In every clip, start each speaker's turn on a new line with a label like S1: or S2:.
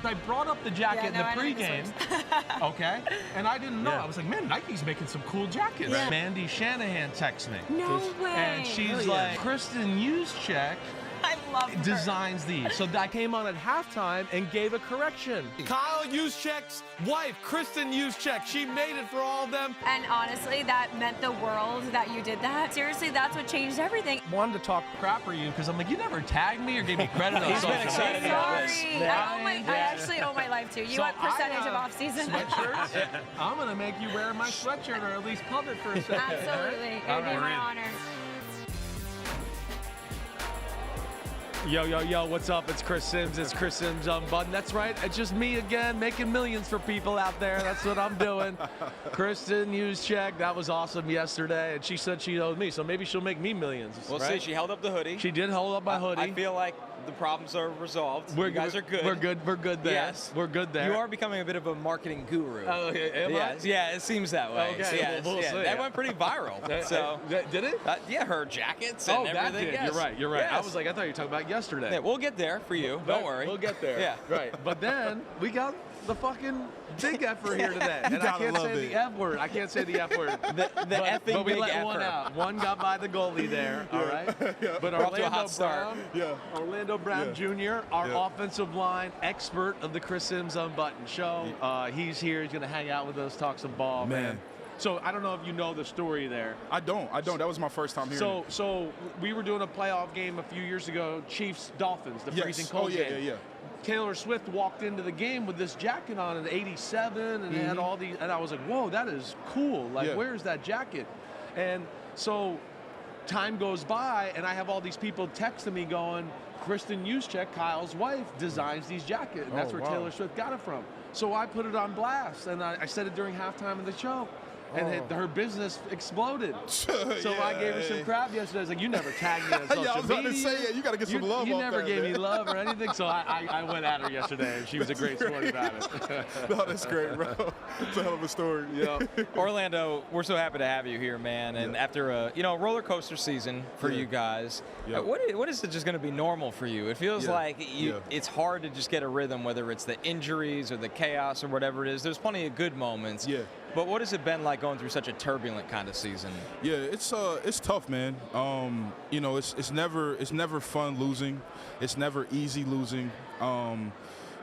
S1: I brought up the jacket in the
S2: I know
S1: pregame, okay? And I didn't know.
S3: Yeah.
S1: I was like, man, Nike's making some cool jackets.
S2: Yeah.
S1: Mandy Shanahan texts me.
S2: No way.
S1: And she's like, Kristen Juszczyk
S2: I love her.
S1: designs these. So I came on at halftime and gave a correction.
S3: Kyle Juszczyk's wife, Kristen Juszczyk, she made it for all of them.
S2: And honestly, that meant the world that you did that. Seriously, that's what changed everything.
S1: Wanted to talk crap for you because I'm like, you never tagged me or gave me credit on
S3: He's been
S1: social
S3: excited
S1: media.
S3: about this.
S2: Sorry. I actually owe my life to you.
S1: So
S2: want percentage
S1: I,
S2: of off-season?
S1: Sweatshirts. I'm gonna make you wear my sweatshirt or at least pub it for a second.
S2: Absolutely. It would be my honor.
S3: Yo, yo, yo, what's up? It's Chris Simms. It's Chris Simms Unbuttoned. That's right. It's just me again, making millions for people out there. That's what I'm doing. Kristen Juszczyk, that was awesome yesterday, and she said she owed me, so maybe she'll make me millions.
S4: We'll
S3: right?
S4: see. She held up the hoodie.
S3: She did hold up my hoodie.
S4: I feel like the problems are resolved. You guys are good.
S3: We're good. We're good there.
S4: Yes.
S3: We're good there.
S4: You are becoming a bit of a marketing guru.
S3: Oh, am I?
S4: Yes. Yeah, it seems that way.
S3: Okay,
S4: Yes,
S3: we'll
S4: yeah.
S3: see.
S4: That went pretty viral. So
S3: Did it?
S4: yeah, her jackets and
S3: that
S4: everything.
S3: did.
S4: Yes.
S3: You're right. You're right. I
S4: Yes.
S3: was like, I thought you were talking about yesterday.
S4: Yeah, we'll get there for you. Don't worry.
S3: We'll get there.
S4: Yeah.
S3: Right. But then we got the fucking big effort here today. And I
S5: gotta
S3: can't
S5: love
S3: say
S5: it.
S3: the F word. I can't say the F word.
S4: The effing
S3: but we
S4: big
S3: let one
S4: effort.
S3: out. One got by the goalie there. All right. But
S4: We're off to a
S3: Orlando
S4: hot start.
S3: Brown, Orlando Brown Jr., our offensive line expert of the Chris Simms Unbuttoned show. He's here. He's gonna hang out with us, talk some ball, man. So I don't know if you know the story there.
S5: I don't. That was my first time hearing it.
S3: So we were doing a playoff game a few years ago, Chiefs Dolphins, the freezing cold game.
S5: Yeah.
S3: Taylor Swift walked into the game with this jacket on in '87, and it had all these, and I was like, whoa, that is cool. Like, where's that jacket? And so time goes by, and I have all these people texting me going, Kristen Juszczyk, Kyle's wife, designs these jackets, and that's where Taylor Swift got it from. So I put it on blast, and I said it during halftime of the show. And her business exploded. So I gave her some crap yesterday. I was like, you never tagged me on social media.
S5: I was about to say, you got to get some love
S3: You
S5: off
S3: never
S5: that,
S3: gave
S5: man.
S3: me love or anything. So I went at her yesterday, and she was a great sport about it.
S5: No, that's great, bro. It's a hell of a story.
S4: Yeah. Orlando, we're so happy to have you here, man. And after a roller coaster season for you guys, what is it just going to be normal for you? It feels like it's hard to just get a rhythm, whether it's the injuries or the chaos or whatever it is. There's plenty of good moments.
S5: Yeah.
S4: But what has it been like going through such a turbulent kind of season?
S5: Yeah, it's tough, man. It's never fun losing. It's never easy losing.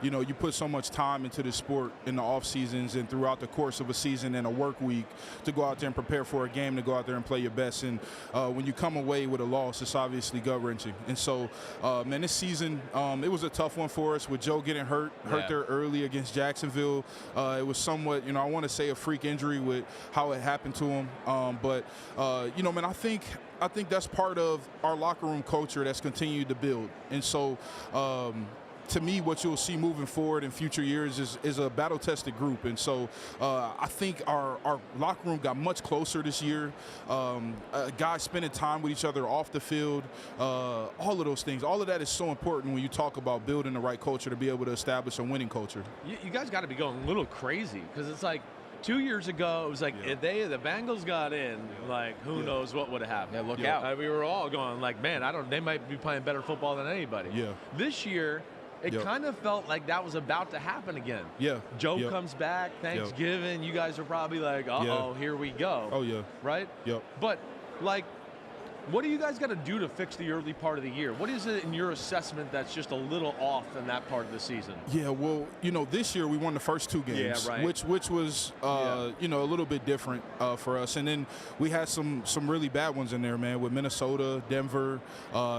S5: You put so much time into this sport in the off seasons and throughout the course of a season and a work week to go out there and prepare for a game, to go out there and play your best. And when you come away with a loss, it's obviously gut-wrenching. And so, man, this season, it was a tough one for us with Joe getting hurt there early against Jacksonville. It was somewhat, I want to say a freak injury with how it happened to him. Man, I think that's part of our locker room culture that's continued to build. And so, to me, what you'll see moving forward in future years is a battle-tested group. And so I think our locker room got much closer this year. Guys spending time with each other off the field, all of those things. All of that is so important when you talk about building the right culture to be able to establish a winning culture.
S3: You guys got to be going a little crazy because it's like 2 years ago, it was like if the Bengals got in, like who knows what would have happened.
S4: Yeah, look out.
S3: We were all going like, man, they might be playing better football than anybody.
S5: Yeah.
S3: This year, it kind of felt like that was about to happen again.
S5: Yeah.
S3: Joe comes back, Thanksgiving. You guys are probably like, uh-oh, here we go.
S5: Oh, yeah.
S3: Right?
S5: Yep.
S3: But, like, what do you guys got to do to fix the early part of the year? What is it in your assessment that's just a little off in that part of the season?
S5: Yeah, well, this year we won the first two games, which was a little bit different for us. And then we had some really bad ones in there, man, with Minnesota, Denver,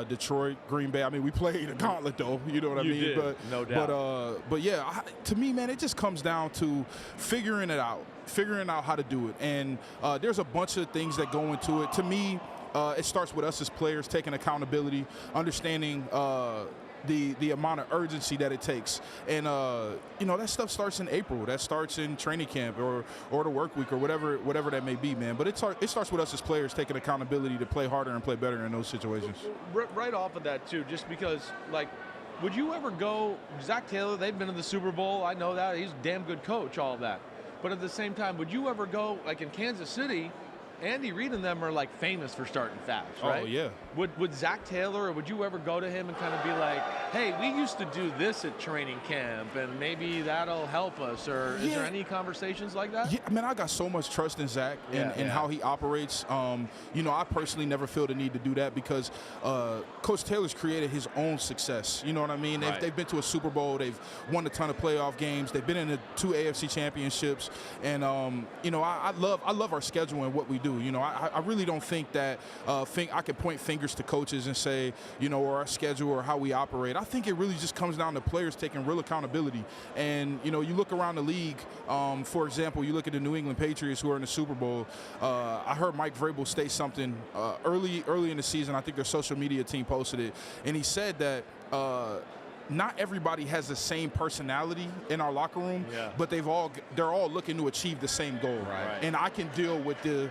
S5: Detroit, Green Bay. I mean, we played a gauntlet, though. You know what I mean?
S3: Did.
S5: But,
S3: no doubt.
S5: But yeah, to me, man, it just comes down to figuring out how to do it. And there's a bunch of things that go into it. To me, it starts with us as players taking accountability, understanding the amount of urgency that it takes. And, that stuff starts in April. That starts in training camp or the work week or whatever that may be, man. But it starts with us as players taking accountability to play harder and play better in those situations.
S3: Right off of that, too, just because, like, would you ever go – Zach Taylor, they've been in the Super Bowl. I know that. He's a damn good coach, all of that. But at the same time, would you ever go, like in Kansas City – Andy Reid and them are like famous for starting fast, right?
S5: Oh, yeah.
S3: Would Zach Taylor, or would you ever go to him and kind of be like, hey, we used to do this at training camp, and maybe that'll help us? Or is there any conversations like that?
S5: Yeah, I mean, I got so much trust in Zach and how he operates. You know, I personally never feel the need to do that because Coach Taylor's created his own success. You know what I mean? They've been to a Super Bowl. They've won a ton of playoff games. They've been in the 2 AFC championships. And, you know, I love our schedule and what we do. You know, I really don't think that I could point fingers to coaches and say, you know, or our schedule or how we operate. I think it really just comes down to players taking real accountability. And, you know, you look around the league, for example, you look at the New England Patriots who are in the Super Bowl. I heard Mike Vrabel state something early in the season. I think their social media team posted it. And he said that not everybody has the same personality in our locker room, but they're all looking to achieve the same goal.
S3: Right.
S5: And I can deal with the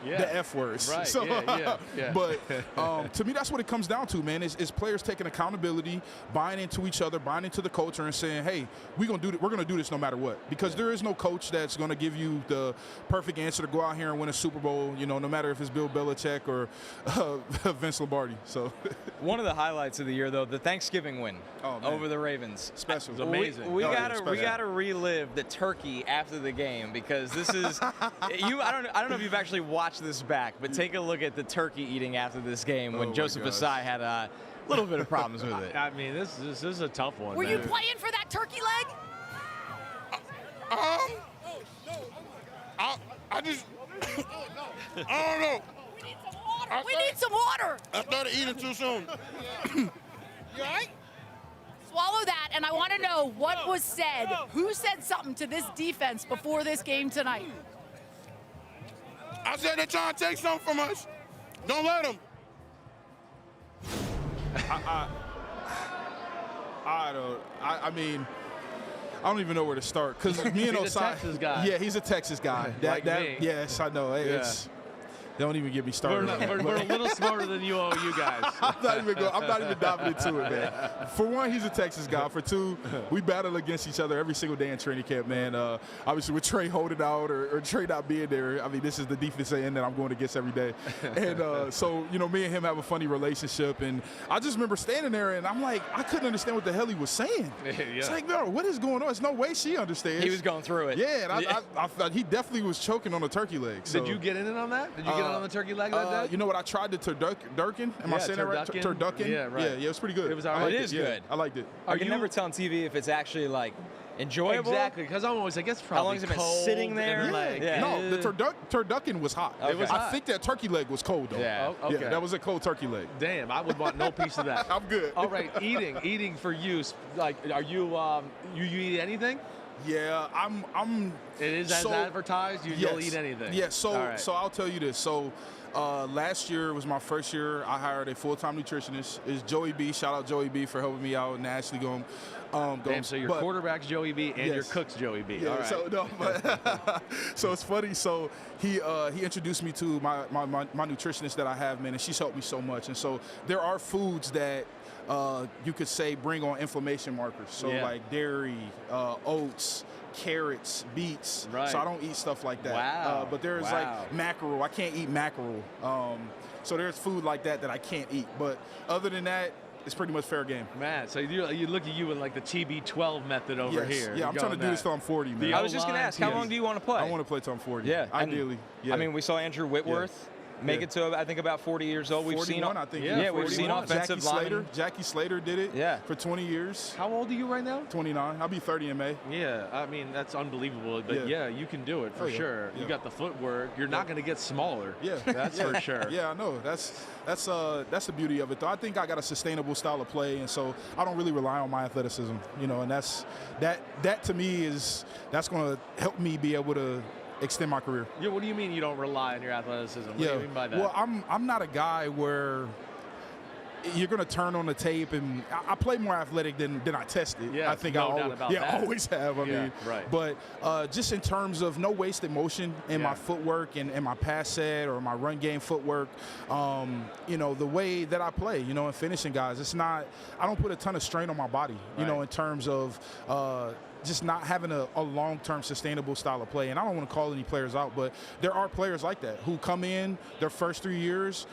S5: F words.
S3: Right.
S5: So, but to me, that's what it comes down to, man. Is players taking accountability, buying into each other, buying into the culture, and saying, "Hey, we're gonna do this no matter what." Because there is no coach that's gonna give you the perfect answer to go out here and win a Super Bowl. You know, no matter if it's Bill Belichick or Vince Lombardi. So,
S4: one of the highlights of the year, though, the Thanksgiving win over the Ravens.
S5: Special.
S3: It's amazing.
S4: We gotta relive the turkey after the game because this is you. I don't know if you've actually watched this back, but take a look at the turkey eating after this game when Joseph Asai had a little bit of problems with it.
S3: I mean, this is a tough one.
S2: Were you playing for that turkey leg?
S6: I just, I don't know.
S2: We need some water.
S6: I started eating too soon. You all right?
S2: Swallow that, and I want to know what was said. Who said something to this defense before this game tonight?
S6: I said they're trying to take something from us. Don't let them.
S5: I mean, I don't even know where to start because me and
S3: He's a Texas guy.
S5: Yeah, he's a Texas guy.
S3: Me.
S5: Yes, I know. It's don't even get me started.
S3: We're a little smarter than you guys.
S5: I'm not even diving into it, man. For one, he's a Texas guy. For two, we battle against each other every single day in training camp, man. Obviously, with Trey holding out or Trey not being there, I mean, this is the defensive end that I'm going against every day. And so, you know, me and him have a funny relationship. And I just remember standing there, and I'm like, I couldn't understand what the hell he was saying. It's like, no, what is going on? There's no way she understands.
S4: He was going through it.
S5: Yeah, and I thought he definitely was choking on the turkey leg. So.
S3: Did you get in on that? Did you get on the turkey leg that day?
S5: You know what? I tried the turducken. Am I saying that right? Turducken?
S3: Yeah, right.
S5: Yeah, it was pretty good.
S3: It was all right.
S4: It is good.
S5: I liked it.
S4: I can never tell on TV if it's actually like enjoyable.
S3: Exactly, because I'm always like, it's probably
S4: how long has it been sitting there?
S5: No, the turducken was hot.
S4: Okay. It was
S5: I
S3: hot.
S5: think that turkey leg was cold though.
S4: Yeah.
S3: Oh, okay.
S5: Yeah, that was a cold turkey leg.
S3: Damn, I would want no piece of that.
S5: I'm good.
S3: All right, eating for you. Like, are you you eat anything?
S5: Yeah, I'm.
S3: It is as advertised. You'll eat anything.
S5: Yeah. So
S3: right.
S5: so I'll tell you this. So. Last year was my first year. I hired a full-time nutritionist. It's Joey B. Shout out Joey B. for helping me out and Ashley going.
S3: Damn, so your quarterback's Joey B. and your cook's Joey B.
S5: Yeah,
S3: all right.
S5: So no, but so it's funny. So he introduced me to my nutritionist that I have, man, and she's helped me so much. And so there are foods that you could say bring on inflammation markers. So like dairy, oats, carrots, beets.
S3: Right.
S5: So I don't eat stuff like that.
S3: Wow.
S5: But there's like mackerel. I can't eat mackerel. So there's food like that I can't eat. But other than that, it's pretty much fair game.
S3: Man, so you look at you in like the TB12 method over here.
S5: Yeah, I'm trying to do this till I'm 40, man.
S4: I was just going to ask, how long do you want to play?
S5: I want to play till I'm 40.
S4: Yeah.
S5: Ideally.
S4: I mean, we saw Andrew Whitworth make it to, I think, about 40 years old. We've
S5: 41,
S4: seen,
S5: I think.
S4: Yeah, we've seen offensive linemen.
S5: Jackie Slater did it for 20 years.
S3: How old are you right now?
S5: 29. I'll be 30 in May.
S3: Yeah, I mean, that's unbelievable. But yeah, you can do it for sure. You got the footwork. You're not going to get smaller.
S5: Yeah.
S3: That's for sure.
S5: Yeah, I know. That's the beauty of it, though. I think I got a sustainable style of play, and so I don't really rely on my athleticism, you know, and that to me that's going to help me be able to extend my career.
S3: Yeah, what do you mean you don't rely on your athleticism? What do you mean by that?
S5: Well, I'm not a guy where you're going to turn on the tape, and I play more athletic than I tested.
S3: Yeah,
S5: I think
S3: no doubt about that.
S5: always have. I mean,
S3: right.
S5: But just in terms of no wasted motion in my footwork and my pass set or my run game footwork, you know, the way that I play, you know, and finishing guys, it's not. I don't put a ton of strain on my body, you know, in terms of. just not having a long-term sustainable style of play. And I don't want to call any players out, but there are players like that who come in their first 3 years,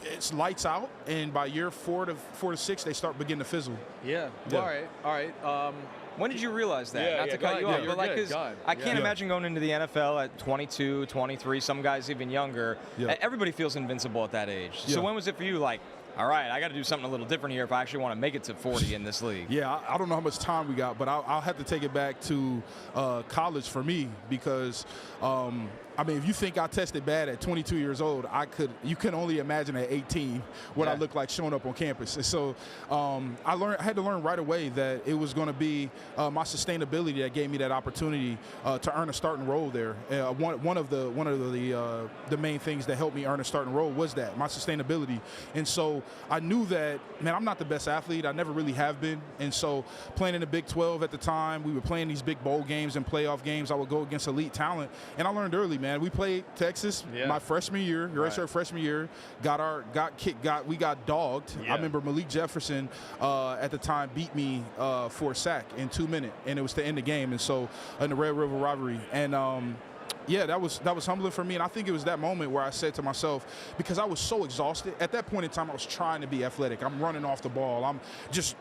S5: it's lights out, and by year 4 to 6, they start beginning to fizzle.
S3: Yeah. All right.
S4: When did you realize that? Not to cut you off, but like, 'cause I can't imagine going into the NFL at 22, 23, some guys even younger. Everybody feels invincible at that age. So when was it for you, like, all right, I got to do something a little different here if I actually want to make it to 40 in this league?
S5: Yeah, I don't know how much time we got, but I'll have to take it back to college for me because, I mean, if you think I tested bad at 22 years old, you can only imagine at 18 what I look like showing up on campus. And so I had to learn right away that it was going to be my sustainability that gave me that opportunity to earn a starting role there. One of the main things that helped me earn a starting role was that, my sustainability. And so I knew that, man, I'm not the best athlete. I never really have been. And so playing in the Big 12 at the time, we were playing these big bowl games and playoff games. I would go against elite talent. And I learned early, man. We played Texas my freshman year, redshirt freshman year. We got dogged. I remember Malik Jefferson at the time beat me for a sack in 2 minutes, and it was to end the game. And so in the Red River rivalry, and that was humbling for me. And I think it was that moment where I said to myself, because I was so exhausted at that point in time, I was trying to be athletic. I'm running off the ball. I'm just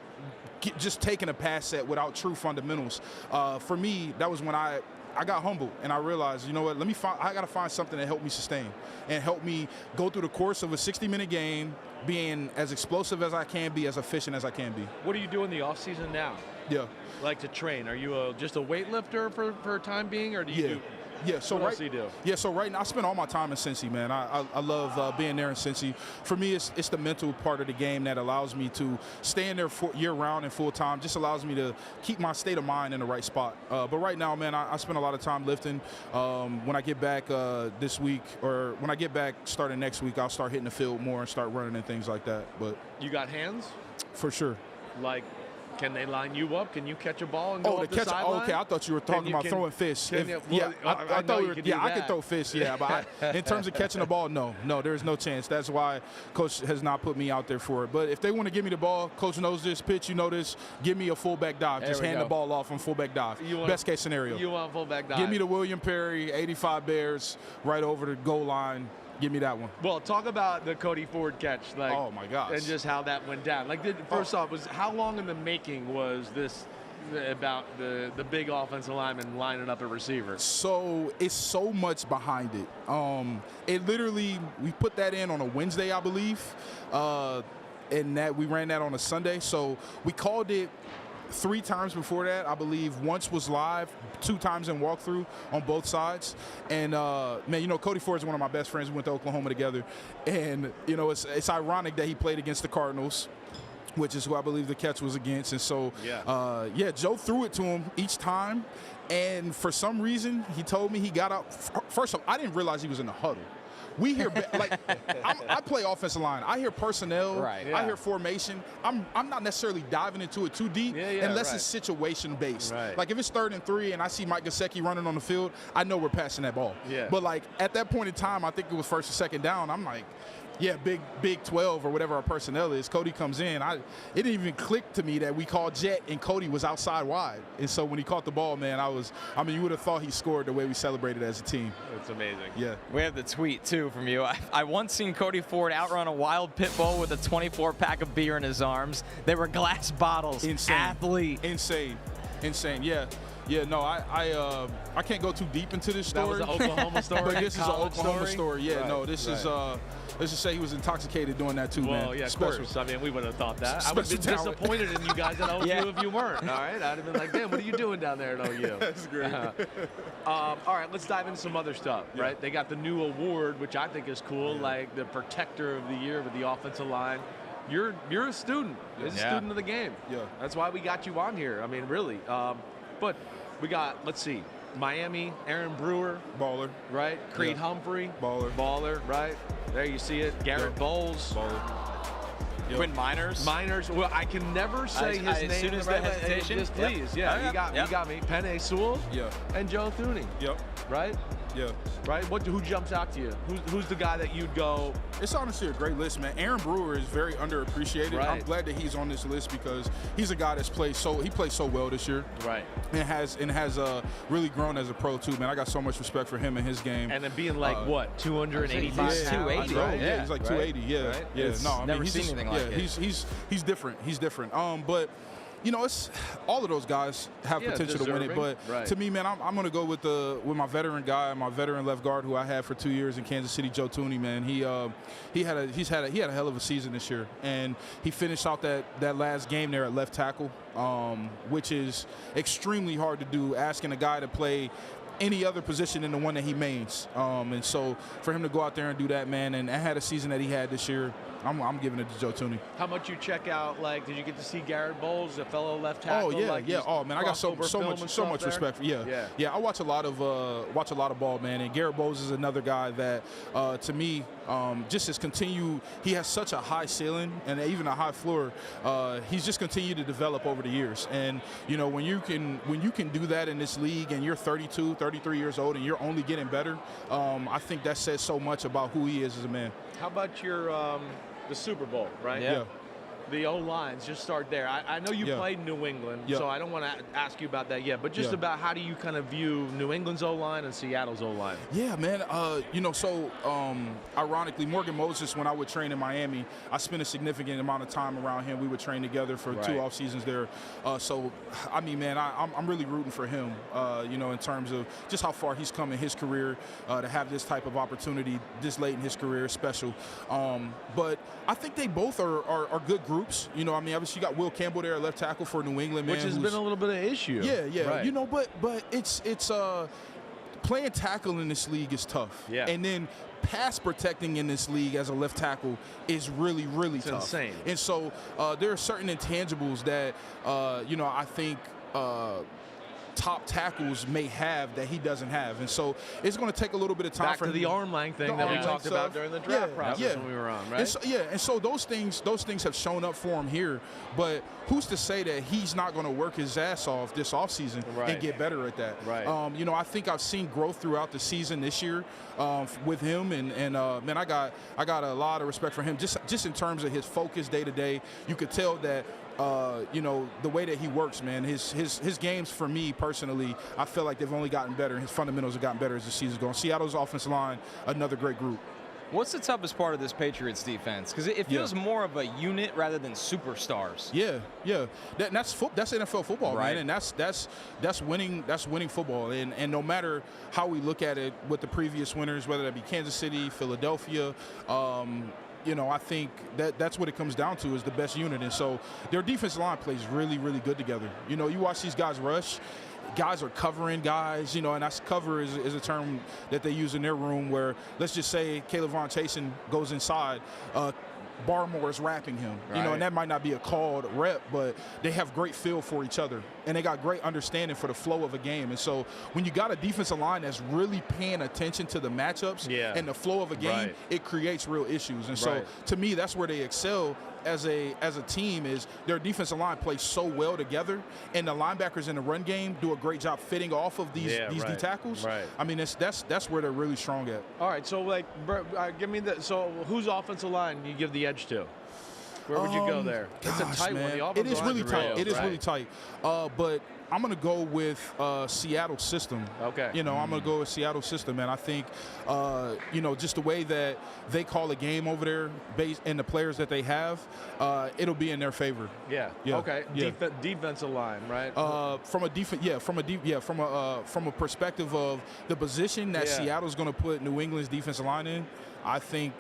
S5: taking a pass set without true fundamentals. For me, that was when I got humbled, and I realized, you know what, I got to find something that helped me sustain and help me go through the course of a 60-minute game, being as explosive as I can be, as efficient as I can be.
S3: What do you do in the off season now? Like to train? Are you just a weightlifter for a time being, or do you do? So what else do you do? So right now I spend all my time in Cincy, man. I love being there in Cincy. For me, it's the mental part of the game that allows me to stay in there year-round and full-time, just allows me to keep my state of mind in the right spot. But right now, man, I spend a lot of time lifting. When I get back this week, or when I get back starting next week, I'll start hitting the field more and start running and things like that. But you got hands?
S5: For sure.
S3: Like, can they line you up? Can you catch a ball and go up the sideline?
S5: Oh, okay. I thought you were talking about throwing fish. I could throw fish, but in terms of catching the ball, no, there's no chance. That's why Coach has not put me out there for it. But if they want to give me the ball, Coach knows this pitch, you know this, give me a fullback dive. Just hand the ball off on fullback dive. Best case scenario.
S3: You want fullback dive.
S5: Give me the William Perry, 85 Bears, right over the goal line. Give me that one.
S3: Well, talk about the Cody Ford catch. Like,
S5: oh, my gosh.
S3: And just how that went down. Like, first off, how long in the making was this about the big offensive lineman lining up a receiver?
S5: So it's so much behind it. It literally, we put that in on a Wednesday, I believe, and that we ran that on a Sunday. So we called it 3 times before that. I believe once was live, 2 times in walkthrough on both sides. And man, you know, Cody Ford is one of my best friends. We went to Oklahoma together, and you know, it's ironic that he played against the Cardinals, which is who I believe the catch was against. And so Joe threw it to him each time, and for some reason he told me he got out. First off, I didn't realize he was in the huddle. We hear like I play offensive line. I hear personnel. I hear formation. I'm not necessarily diving into it too deep unless it's situation based. Like if it's 3rd and 3 and I see Mike Gesicki running on the field, I know we're passing that ball. But like at that point in time, I think it was 1st or 2nd down. I'm like, big 12 or whatever our personnel is. Cody comes in. It didn't even click to me that we called jet and Cody was outside wide. And so when he caught the ball, man, you would have thought he scored the way we celebrated as a team.
S3: It's amazing.
S5: Yeah.
S4: We have the tweet, too, from you. I once seen Cody Ford outrun a wild pit bull with a 24-pack of beer in his arms. They were glass bottles.
S5: Insane.
S4: Athlete.
S5: Insane. Yeah, no, I can't go too deep into this story.
S3: That was an Oklahoma story.
S5: But this is an Oklahoma story. Yeah, no, this is let's just say he was intoxicated doing that too, man.
S3: Well, yeah, of course. I mean, we would have thought that. I would have been disappointed in you guys at OU if you weren't. All right, I'd have been like, damn, what are you doing down there at OU?
S5: That's great.
S3: All right, let's dive into some other stuff. Right, they got the new award, which I think is cool, like the Protector of the Year with the offensive line. You're a student. You're a student of the game.
S5: Yeah.
S3: That's why we got you on here. I mean, really. But we got, let's see, Miami, Aaron Brewer.
S5: Baller.
S3: Right? Creed Humphrey.
S5: Baller.
S3: Right? There you see it. Garrett Bowles.
S5: Baller.
S4: Quinn Miners.
S3: Well, I can never say his name.
S4: As soon as the hesitation.
S3: Just please. Yeah, you got me. Penei Sewell.
S5: Yeah.
S3: And Joe Thuney.
S5: Yep.
S3: Right?
S5: Yeah.
S3: Right? Who jumps out to you? Who's the guy that you'd go?
S5: It's honestly a great list, man. Aaron Brewer is very underappreciated.
S3: Right.
S5: I'm glad that he's on this list because he's a guy that's played so well this year.
S3: Right.
S5: And has really grown as a pro too, man. I got so much respect for him and his game.
S3: And then being like what, 285
S4: pounds?
S3: 280,
S5: Right?
S3: right?
S5: Yeah, he's like 280. Yeah,
S3: Right?
S5: yeah. No, I mean,
S4: never seen anything like it.
S5: He's different. He's different. But you know, it's all of those guys have potential to win it. But to me, man, I'm going to go with my veteran guy, my veteran left guard who I had for 2 years in Kansas City, Joe Thuney. Man, he had a hell of a season this year, and he finished out that last game there at left tackle, which is extremely hard to do. Asking a guy to play any other position than the one that he mains, and so for him to go out there and do that, man, and had a season that he had this year, I'm giving it to Joe Thuney.
S3: How much you check out? Like, did you get to see Garrett Bowles, a fellow left tackle?
S5: Oh yeah,
S3: like
S5: yeah. Oh man, I got so much respect for. Yeah. I watch a lot of ball, man. And Garrett Bowles is another guy that, to me, just has continued. He has such a high ceiling and even a high floor. He's just continued to develop over the years. And you know, when you can do that in this league, and you're 32, 33 years old, and you're only getting better, I think that says so much about who he is as a man.
S3: How about your the Super Bowl, right?
S5: Yeah.
S3: The O-lines, just start there. I know you played in New England, so I don't want to ask you about that yet, but just about how do you kind of view New England's O-line and Seattle's O-line?
S5: Yeah, man. Ironically, Morgan Moses, when I would train in Miami, I spent a significant amount of time around him. We would train together for 2 off seasons there. So, I mean, man, I'm really rooting for him, in terms of just how far he's come in his career, to have this type of opportunity this late in his career is special. But I think they both are good groups. You know, I mean, obviously you got Will Campbell there, left tackle for New England, man,
S3: which has been a little bit of an issue.
S5: Yeah.
S3: Right.
S5: You know, but it's playing tackle in this league is tough.
S3: Yeah.
S5: And then pass protecting in this league as a left tackle is really, really tough.
S3: Insane.
S5: And so there are certain intangibles that I think top tackles may have that he doesn't have, and so it's going to take a little bit of time for
S3: him. The arm length thing that we talked about during the draft process when we were on, right?
S5: And so those things have shown up for him here, but who's to say that he's not going to work his ass off this offseason and get better at that?
S3: Right.
S5: I think I've seen growth throughout the season this year with him, and man, I got a lot of respect for him just in terms of his focus day to day. You could tell that. The way that he works, man, his games for me personally, I feel like they've only gotten better. His fundamentals have gotten better as the season's going. Seattle's offensive line, another great group.
S4: What's the toughest part of this Patriots defense? Because it feels more of a unit rather than superstars.
S5: Yeah. That's NFL football,
S4: right,
S5: man, and that's winning football. And no matter how we look at it with the previous winners, whether that be Kansas City, Philadelphia, I think that's what it comes down to is the best unit. And so their defensive line plays really, really good together. You know, you watch these guys rush. Guys are covering guys, and that's cover is a term that they use in their room where, let's just say Caleb Von Chasen goes inside. Barmore is wrapping him, and that might not be a called rep, but they have great feel for each other, and they got great understanding for the flow of a game. And so when you got a defensive line that's really paying attention to the matchups and the flow of a game, it creates real issues. And so to me, that's where they excel as a team, is their defensive line plays so well together, and the linebackers in the run game do a great job fitting off of these D tackles.
S3: Right.
S5: I mean, that's where they're really strong at.
S3: All right, so give me whose offensive line do you give the edge to? Where would you go there? It's a tight one. The
S5: it is really tight. It is
S3: right.
S5: really tight. But I'm going to go with Seattle system.
S3: Okay.
S5: I'm going to go with Seattle system, and I think, just the way that they call a game over there, based and the players that they have, it'll be in their favor.
S3: Yeah. Okay.
S5: Yeah.
S3: Defensive line, right?
S5: From a perspective of the position that Seattle's going to put New England's defensive line in, I think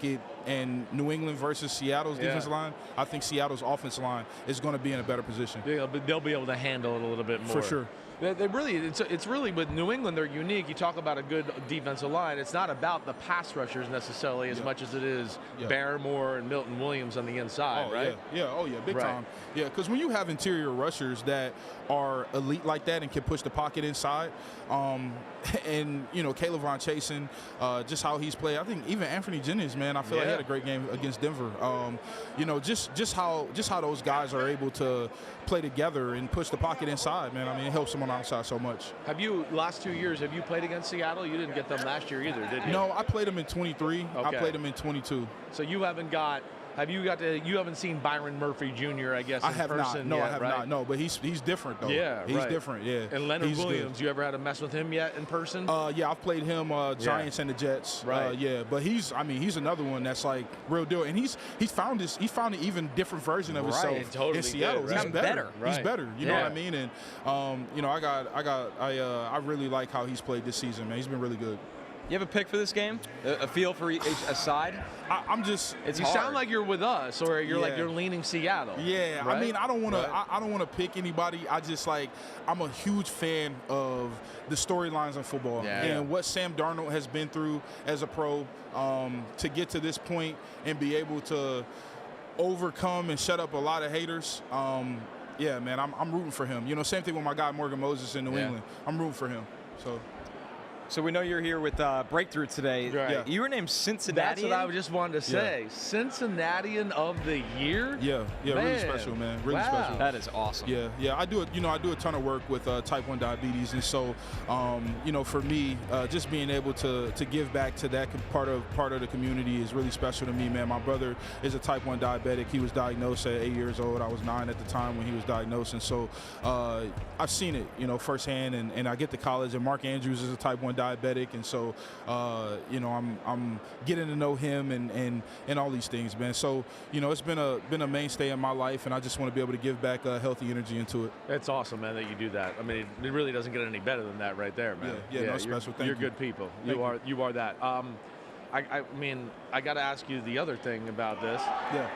S5: it, and New England versus Seattle's defensive line, I think Seattle's offensive line is going to be in a better position.
S3: They'll be able to handle it a little bit more.
S5: For sure.
S3: They really, it's really with New England, they're unique. You talk about a good defensive line. It's not about the pass rushers necessarily as much as it is Barrymore and Milton Williams on the inside, right?
S5: Yeah, big time. Yeah, because when you have interior rushers that are elite like that and can push the pocket inside, and Caleb Von Chasen, just how he's played. I think even Anthony Jennings, man, I feel like he had a great game against Denver. You know, just how those guys are able to play together and push the pocket inside, man. I mean, it helps them on the outside so much.
S3: Have you, last 2 years, have you played against Seattle? You didn't get them last year either, did you?
S5: No, I played them in 23.
S3: Okay.
S5: I played them in 22.
S3: So you haven't got. You haven't seen Byron Murphy Jr., I guess, in person
S5: No,
S3: yet,
S5: I have
S3: right?
S5: not. No, but he's different though.
S3: Yeah,
S5: he's
S3: right.
S5: different. Yeah.
S3: And Leonard
S5: He's
S3: Williams,
S5: good.
S3: you ever had to mess with him yet in person?
S5: Yeah, I've played him, Giants and the Jets.
S3: Right.
S5: Yeah, but he's another one that's like real deal, and he's found an even different version of himself
S3: totally
S5: in Seattle.
S3: did, right.
S5: He's better.
S3: Right.
S5: He's better. You know what I mean? And you know, I really like how he's played this season, man. He's been really good.
S4: You have a pick for this game? A feel for a side?
S5: I'm just.
S4: It's
S3: you
S4: hard.
S3: sound like you're with us, or you're like you're leaning Seattle.
S5: Yeah,
S3: right?
S5: I mean, I don't want to pick anybody. I just I'm a huge fan of the storylines in football and what Sam Darnold has been through as a pro to get to this point and be able to overcome and shut up a lot of haters. Yeah, man, I'm rooting for him. You know, same thing with my guy Morgan Moses in New England. I'm rooting for him.
S4: So we know you're here with Breakthrough today.
S3: Right.
S4: Yeah. You were named Cincinnati.
S3: That's what I just wanted to say. Cincinnatian of the year?
S5: Yeah,
S3: Man.
S5: really special, man. Really special.
S4: That is awesome.
S5: Yeah. I do a ton of work with type 1 diabetes, and so you know, for me, just being able to give back to that part of the community is really special to me, man. My brother is a type 1 diabetic. He was diagnosed at 8 years old. I was 9 at the time when he was diagnosed, and so I've seen it, you know, firsthand. And I get to college, and Mark Andrews is a type 1 diabetic, and so you know, I'm getting to know him and all these things, man. So you know, it's been a mainstay in my life, and I just want to be able to give back healthy energy into it.
S3: It's awesome, man, that you do that. I mean, it really doesn't get any better than that right there, man.
S5: Yeah, no special. Thank you.
S3: You're good people. You are that. I mean, I got to ask you the other thing about this.
S5: Yeah.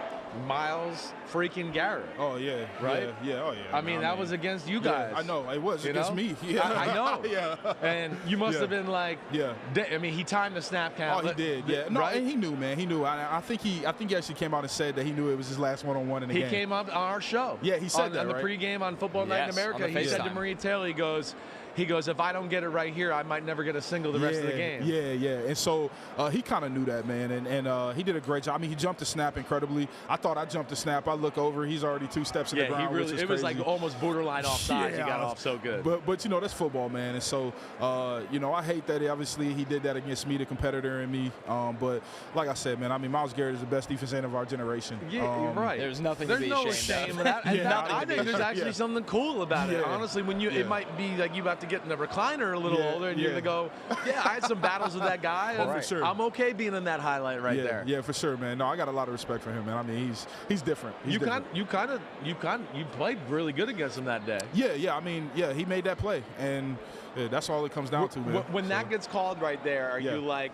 S3: Myles freaking Garrett.
S5: Oh yeah,
S3: right?
S5: Yeah, oh yeah.
S3: I mean, that was against you guys.
S5: Yeah, I know it was against me. Yeah,
S3: I know.
S5: Yeah,
S3: and you must have been like, I mean, he timed the snap count.
S5: Oh, he did. Yeah, no,
S3: right?
S5: and he knew, man. He knew. I think he actually came out and said that he knew it was his last one-on-one in the game.
S3: He came up on our show.
S5: Yeah, he said that
S3: on the
S5: right?
S3: pregame on Football Night in America. He said to Maria Taylor, he goes, if I don't get it right here, I might never get a single the rest of the game.
S5: Yeah. And so he kind of knew that, man, and he did a great job. I mean, he jumped the snap incredibly. I thought I jumped the snap. I look over, he's already 2 steps in the ground.
S3: He really. It was like almost borderline offside. He got off so good.
S5: But you know, that's football, man. And so you know, I hate that obviously he did that against me, the competitor, and me. But like I said, man, I mean, Myles Garrett is the best defensive end of our generation.
S3: Yeah, you're right.
S4: There's nothing to be
S3: no
S4: ashamed
S3: shame
S4: of.
S3: of that. And I think there's actually something cool about it. Honestly, when it might be like you have to get in the recliner a little older, and you're gonna go, I had some battles with that guy. And
S5: for sure.
S3: I'm okay being in that highlight there.
S5: Yeah, for sure, man. No, I got a lot of respect for him, man. I mean, he's different. You
S3: played really good against him that day.
S5: Yeah. I mean, he made that play, and that's all it comes down to, man.
S3: When that gets called right there, are you like,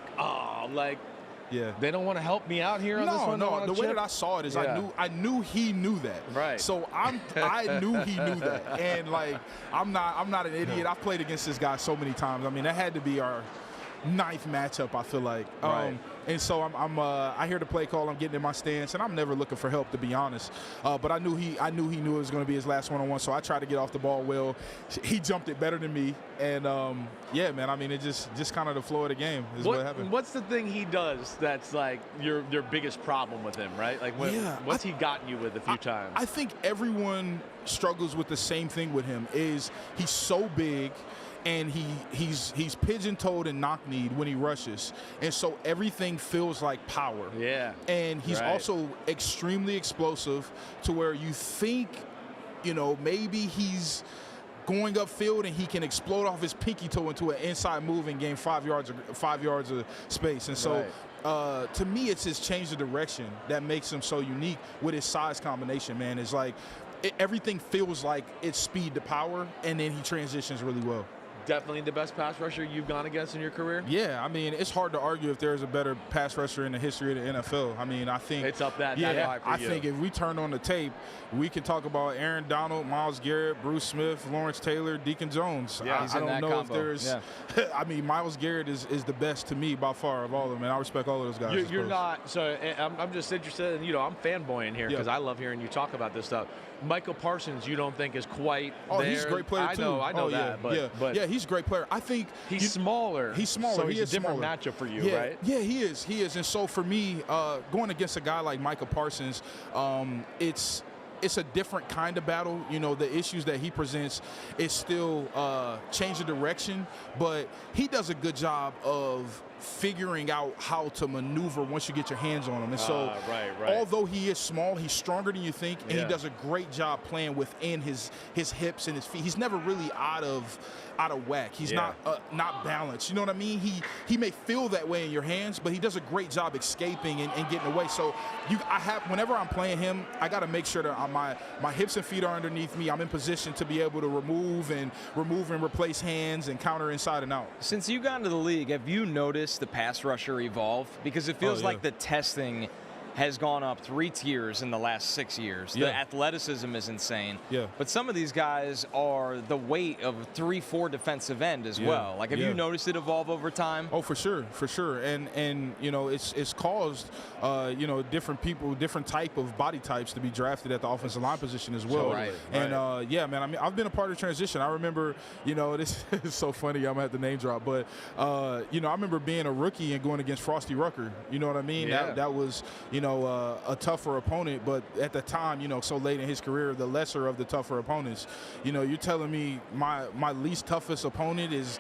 S5: yeah,
S3: they don't want to help me out here on this one?
S5: No. The way that I saw it is I knew he knew that.
S3: Right.
S5: So I knew he knew that, and like I'm not an idiot. I've played against this guy so many times. I mean, that had to be our 9th matchup, I feel like.
S3: Right.
S5: And so I hear the play call. I'm getting in my stance, and I'm never looking for help, to be honest. But I knew he knew it was going to be his last one-on-one. So I tried to get off the ball well. He jumped it better than me, and yeah, man. I mean, it just kind of the flow of the game is what happened.
S3: What's the thing he does that's like your biggest problem with him, right? Like, what's he gotten you with a few times?
S5: I think everyone struggles with the same thing with him. Is he's so big. And he's pigeon-toed and knock-kneed when he rushes. And so everything feels like power.
S3: Yeah.
S5: And he's also extremely explosive to where you think, you know, maybe he's going upfield and he can explode off his pinky toe into an inside move and gain 5 yards of space. And so to me, it's his change of direction that makes him so unique with his size combination, man. It's like everything feels like it's speed to power, and then he transitions really well.
S3: Definitely the best pass rusher you've gone against in your career?
S5: Yeah, I mean, it's hard to argue if there's a better pass rusher in the history of the NFL. I mean, I think
S3: it's up that high for you.
S5: I think if we turn on the tape, we can talk about Aaron Donald, Myles Garrett, Bruce Smith, Lawrence Taylor, Deacon Jones.
S4: Yeah,
S5: I don't know if there's I mean, Myles Garrett is the best to me by far of all of them, and I respect all of those guys.
S3: You're not, so I'm just interested in, you know, I'm fanboying here because I love hearing you talk about this stuff. Michael Parsons, you don't think is quite there?
S5: He's a great player too.
S3: I know that. But
S5: he's a great player. I think
S3: he's smaller.
S5: He's smaller.
S3: So
S5: he
S3: he's
S5: is
S3: a different
S5: smaller.
S3: matchup for you,
S5: yeah,
S3: right?
S5: Yeah, he is. He is. And so for me, going against a guy like Micah Parsons, it's a different kind of battle. You know, the issues that he presents is still change the direction, but he does a good job of figuring out how to maneuver once you get your hands on him. And so although he is small, he's stronger than you think, and he does a great job playing within his hips and his feet. He's never really out of whack. He's not balanced. You know what I mean? He may feel that way in your hands, but he does a great job escaping and getting away. So whenever I'm playing him, I got to make sure that my hips and feet are underneath me. I'm in position to be able to remove and replace hands and counter inside and out.
S4: Since you got into the league, have you noticed the pass rusher evolve? Because it feels like the testing has gone up 3 tiers in the last 6 years. The athleticism is insane.
S5: Yeah.
S4: But some of these guys are the weight of a 3-4 defensive end as well. Like, have you noticed it evolve over time?
S5: Oh, for sure. And you know, it's caused you know, different people, different type of body types to be drafted at the offensive line position as well. And yeah, man, I mean, I've been a part of the transition. I remember, you know, this is so funny. I'm gonna have to name drop, but you know, I remember being a rookie and going against Frosty Rucker. You know what I mean? That was, you know, a tougher opponent, but at the time, you know, so late in his career, the lesser of the tougher opponents. You know, you're telling me my least toughest opponent is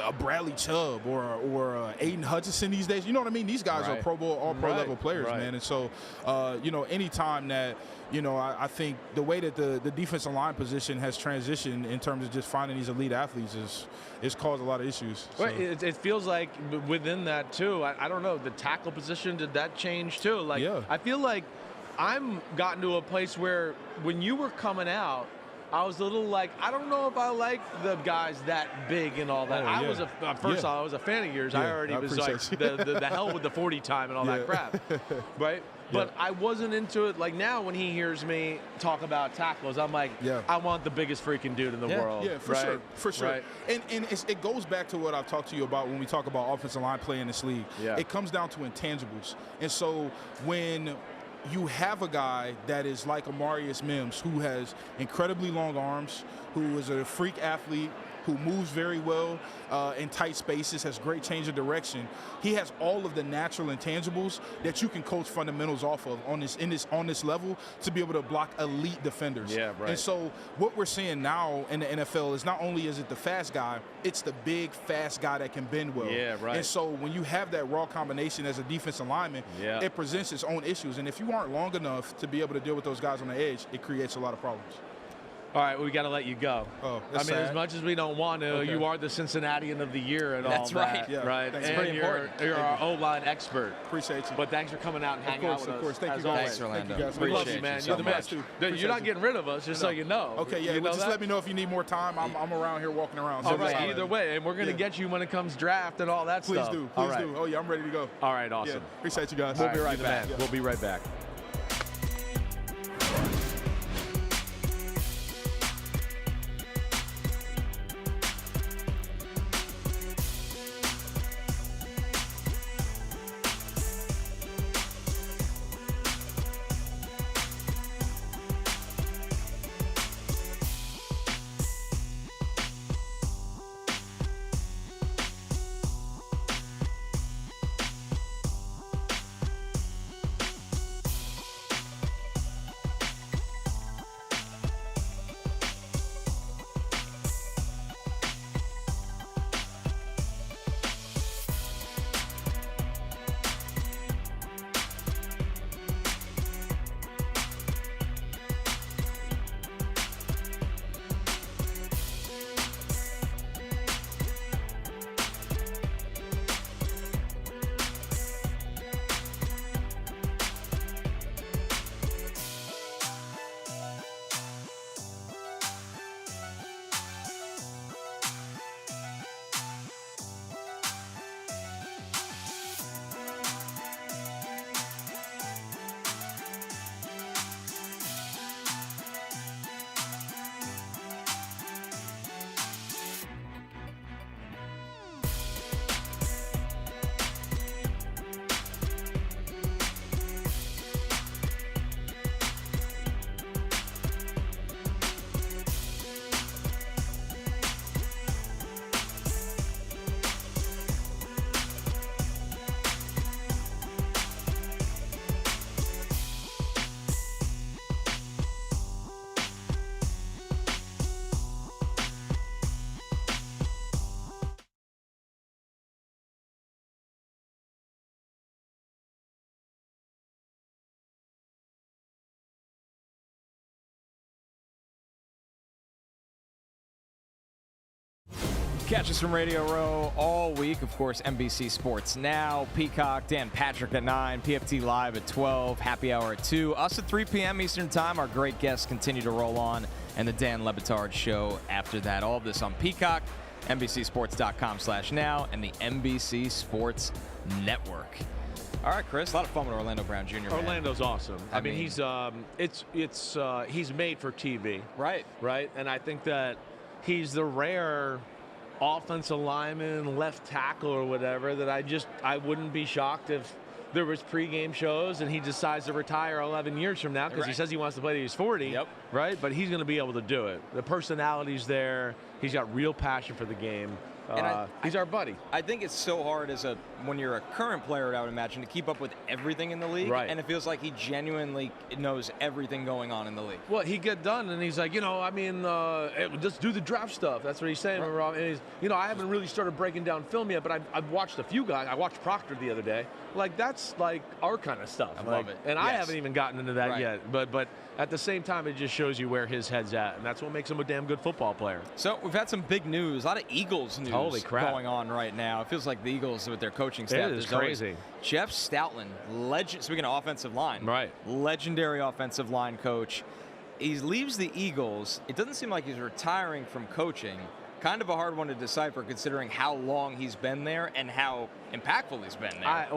S5: a Bradley Chubb or Aiden Hutchinson these days. You know what I mean? These guys are Pro Bowl, all pro level players, man. And so, you know, anytime that, you know, I think the way that the defensive line position has transitioned in terms of just finding these elite athletes is caused a lot of issues. So.
S3: Right. It feels like within that too, I don't know, the tackle position, did that change too? Like, I feel like I'm gotten to a place where when you were coming out, I was a little like, I don't know if I like the guys that big and all that. I was I was a fan of yours. I already was like the hell with the 40 time and all that crap, right? But I wasn't into it. Like now, when he hears me talk about tackles, I'm like, I want the biggest freaking dude in the world.
S5: Yeah, for sure. Right. And it goes back to what I've talked to you about when we talk about offensive line play in this league. It comes down to intangibles. And so when you have a guy that is like Amarius Mims, who has incredibly long arms, who is a freak athlete, who moves very well in tight spaces, has great change of direction. He has all of the natural intangibles that you can coach fundamentals off of on this level to be able to block elite defenders. And so what we're seeing now in the NFL is not only is it the fast guy, it's the big fast guy that can bend well. And so when you have that raw combination as a defensive lineman, it presents its own issues. And if you aren't long enough to be able to deal with those guys on the edge, it creates a lot of problems.
S3: All right, we got to let you go.
S5: Oh,
S3: I mean, as much as we don't want to, you are the Cincinnatian of the year and all that.
S4: That's right.
S3: Right.
S4: That's
S3: and
S4: pretty important.
S3: You're our O-line expert.
S5: Appreciate you.
S3: But thanks for coming out and hanging out with us.
S5: Of course. Thank you
S3: always.
S5: guys.
S4: Thanks, Orlando.
S5: Thank you guys.
S3: We love you, man. You're the best. You're not getting rid of us, just so you know.
S5: Okay, yeah. Well, just let me know if you need more time. I'm around here walking around.
S3: All right, either way. And we're going to get you when it comes draft and all that stuff.
S5: Please do. Please do. Oh, yeah, I'm ready to go.
S3: All right, awesome.
S5: Appreciate you guys.
S3: We'll be right back. We'll be right back.
S4: Catch us from Radio Row all week. Of course, NBC Sports Now, Peacock, Dan Patrick at 9, PFT Live at 12, Happy Hour at 2. Us at 3 p.m. Eastern Time. Our great guests continue to roll on, and the Dan Le Batard Show after that. All of this on Peacock, NBCSports.com/now, and the NBC Sports Network. All right, Chris, a lot of fun with Orlando Brown Jr.
S3: Orlando's awesome. I mean, he's he's made for TV.
S4: Right.
S3: Right, and I think that he's the rare offensive lineman, left tackle or whatever that I wouldn't be shocked if there was pregame shows and he decides to retire 11 years from now because he says he wants to play till he's 40.
S4: Yep.
S3: Right, but he's going to be able to do it. The personality's there. He's got real passion for the game. He's our buddy.
S4: I think it's so hard when you're a current player, I would imagine, to keep up with everything in the league.
S3: Right.
S4: And it feels like he genuinely knows everything going on in the league.
S3: Well, he get done and he's like, just do the draft stuff. That's what he's saying. Right. And he's, I haven't really started breaking down film yet, but I've watched a few guys. I watched Proctor the other day. Like, that's like our kind of stuff.
S4: I love it.
S3: And
S4: yes.
S3: I haven't even gotten into that yet. But at the same time, it just shows you where his head's at, and that's what makes him a damn good football player.
S4: So we've had some big news, a lot of Eagles news
S3: Holy crap.
S4: going on right now. It feels like the Eagles with their coaching staff.
S3: It is crazy.
S4: Jeff Stoutland, speaking of offensive line, legendary offensive line coach. He leaves the Eagles. It doesn't seem like he's retiring from coaching. Kind of a hard one to decipher considering how long he's been there and how impactful he's been there.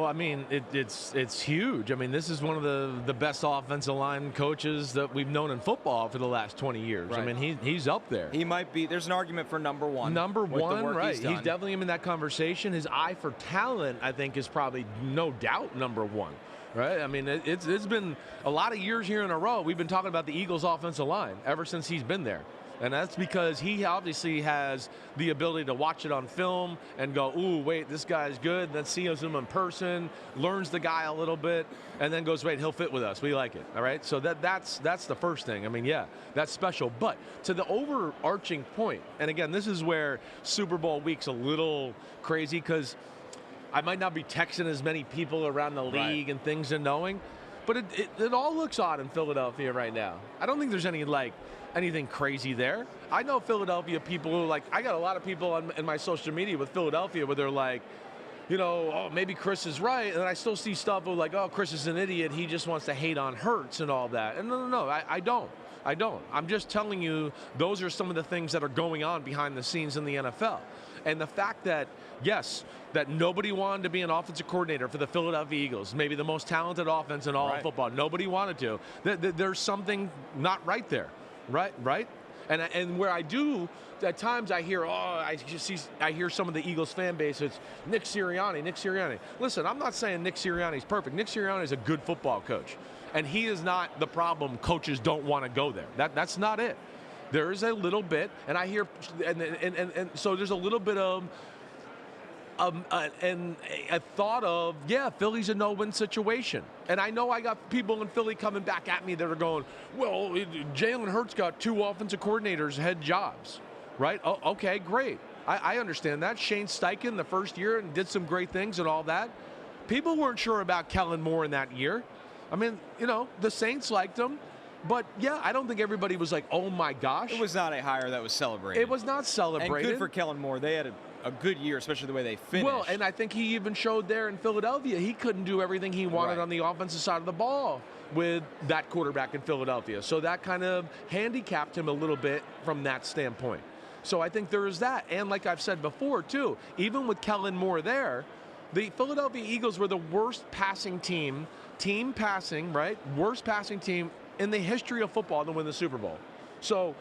S3: It's huge. I mean, this is one of the best offensive line coaches that we've known in football for the last 20 years.
S4: Right.
S3: I mean, he's up there.
S4: He might be. There's an argument for number one.
S3: Number one, right.
S4: He's
S3: definitely in that conversation. His eye for talent, I think, is probably no doubt number one. Right? I mean, it's been a lot of years here in a row. We've been talking about the Eagles' offensive line ever since he's been there. And that's because he obviously has the ability to watch it on film and go, ooh, wait, this guy's good. Then sees him in person, learns the guy a little bit, and then goes, wait, he'll fit with us. We like it. All right? So that's the first thing. I mean, yeah, that's special. But to the overarching point, and again, this is where Super Bowl week's a little crazy because I might not be texting as many people around the league and things and knowing, but it all looks odd in Philadelphia right now. I don't think there's anything crazy there. I know Philadelphia people who I got a lot of people in my social media with Philadelphia where they're like, maybe Chris is right. And I still see stuff of like, oh, Chris is an idiot. He just wants to hate on Hurts and all that. And no, I don't. I'm just telling you those are some of the things that are going on behind the scenes in the NFL. And the fact that, yes, that nobody wanted to be an offensive coordinator for the Philadelphia Eagles, maybe the most talented offense in all of football. Nobody wanted to. There's something not right there. Right. And where I do, at times I hear, I hear some of the Eagles fan base, it's Nick Sirianni. Listen, I'm not saying Nick Sirianni's perfect. Nick Sirianni is a good football coach. And he is not the problem. Coaches don't want to go there. That's not it. There is a little bit, and I hear, and so there's a little bit of, and a thought of, Philly's a no-win situation. And I know I got people in Philly coming back at me that are going, well, Jalen Hurts got 2 offensive coordinators head jobs, right? Oh, okay, great. I understand that. Shane Steichen the first year and did some great things and all that. People weren't sure about Kellen Moore in that year. I mean, the Saints liked him. But, I don't think everybody was like, oh, my gosh.
S4: It was not a hire that was celebrated.
S3: It was not celebrated.
S4: And good for Kellen Moore. They had a good year, especially the way they finished.
S3: Well, and I think he even showed there in Philadelphia he couldn't do everything he wanted on the offensive side of the ball with that quarterback in Philadelphia. So that kind of handicapped him a little bit from that standpoint. So I think there is that. And like I've said before, too, even with Kellen Moore there, the Philadelphia Eagles were the worst passing team passing, worst passing team in the history of football to win the Super Bowl. So,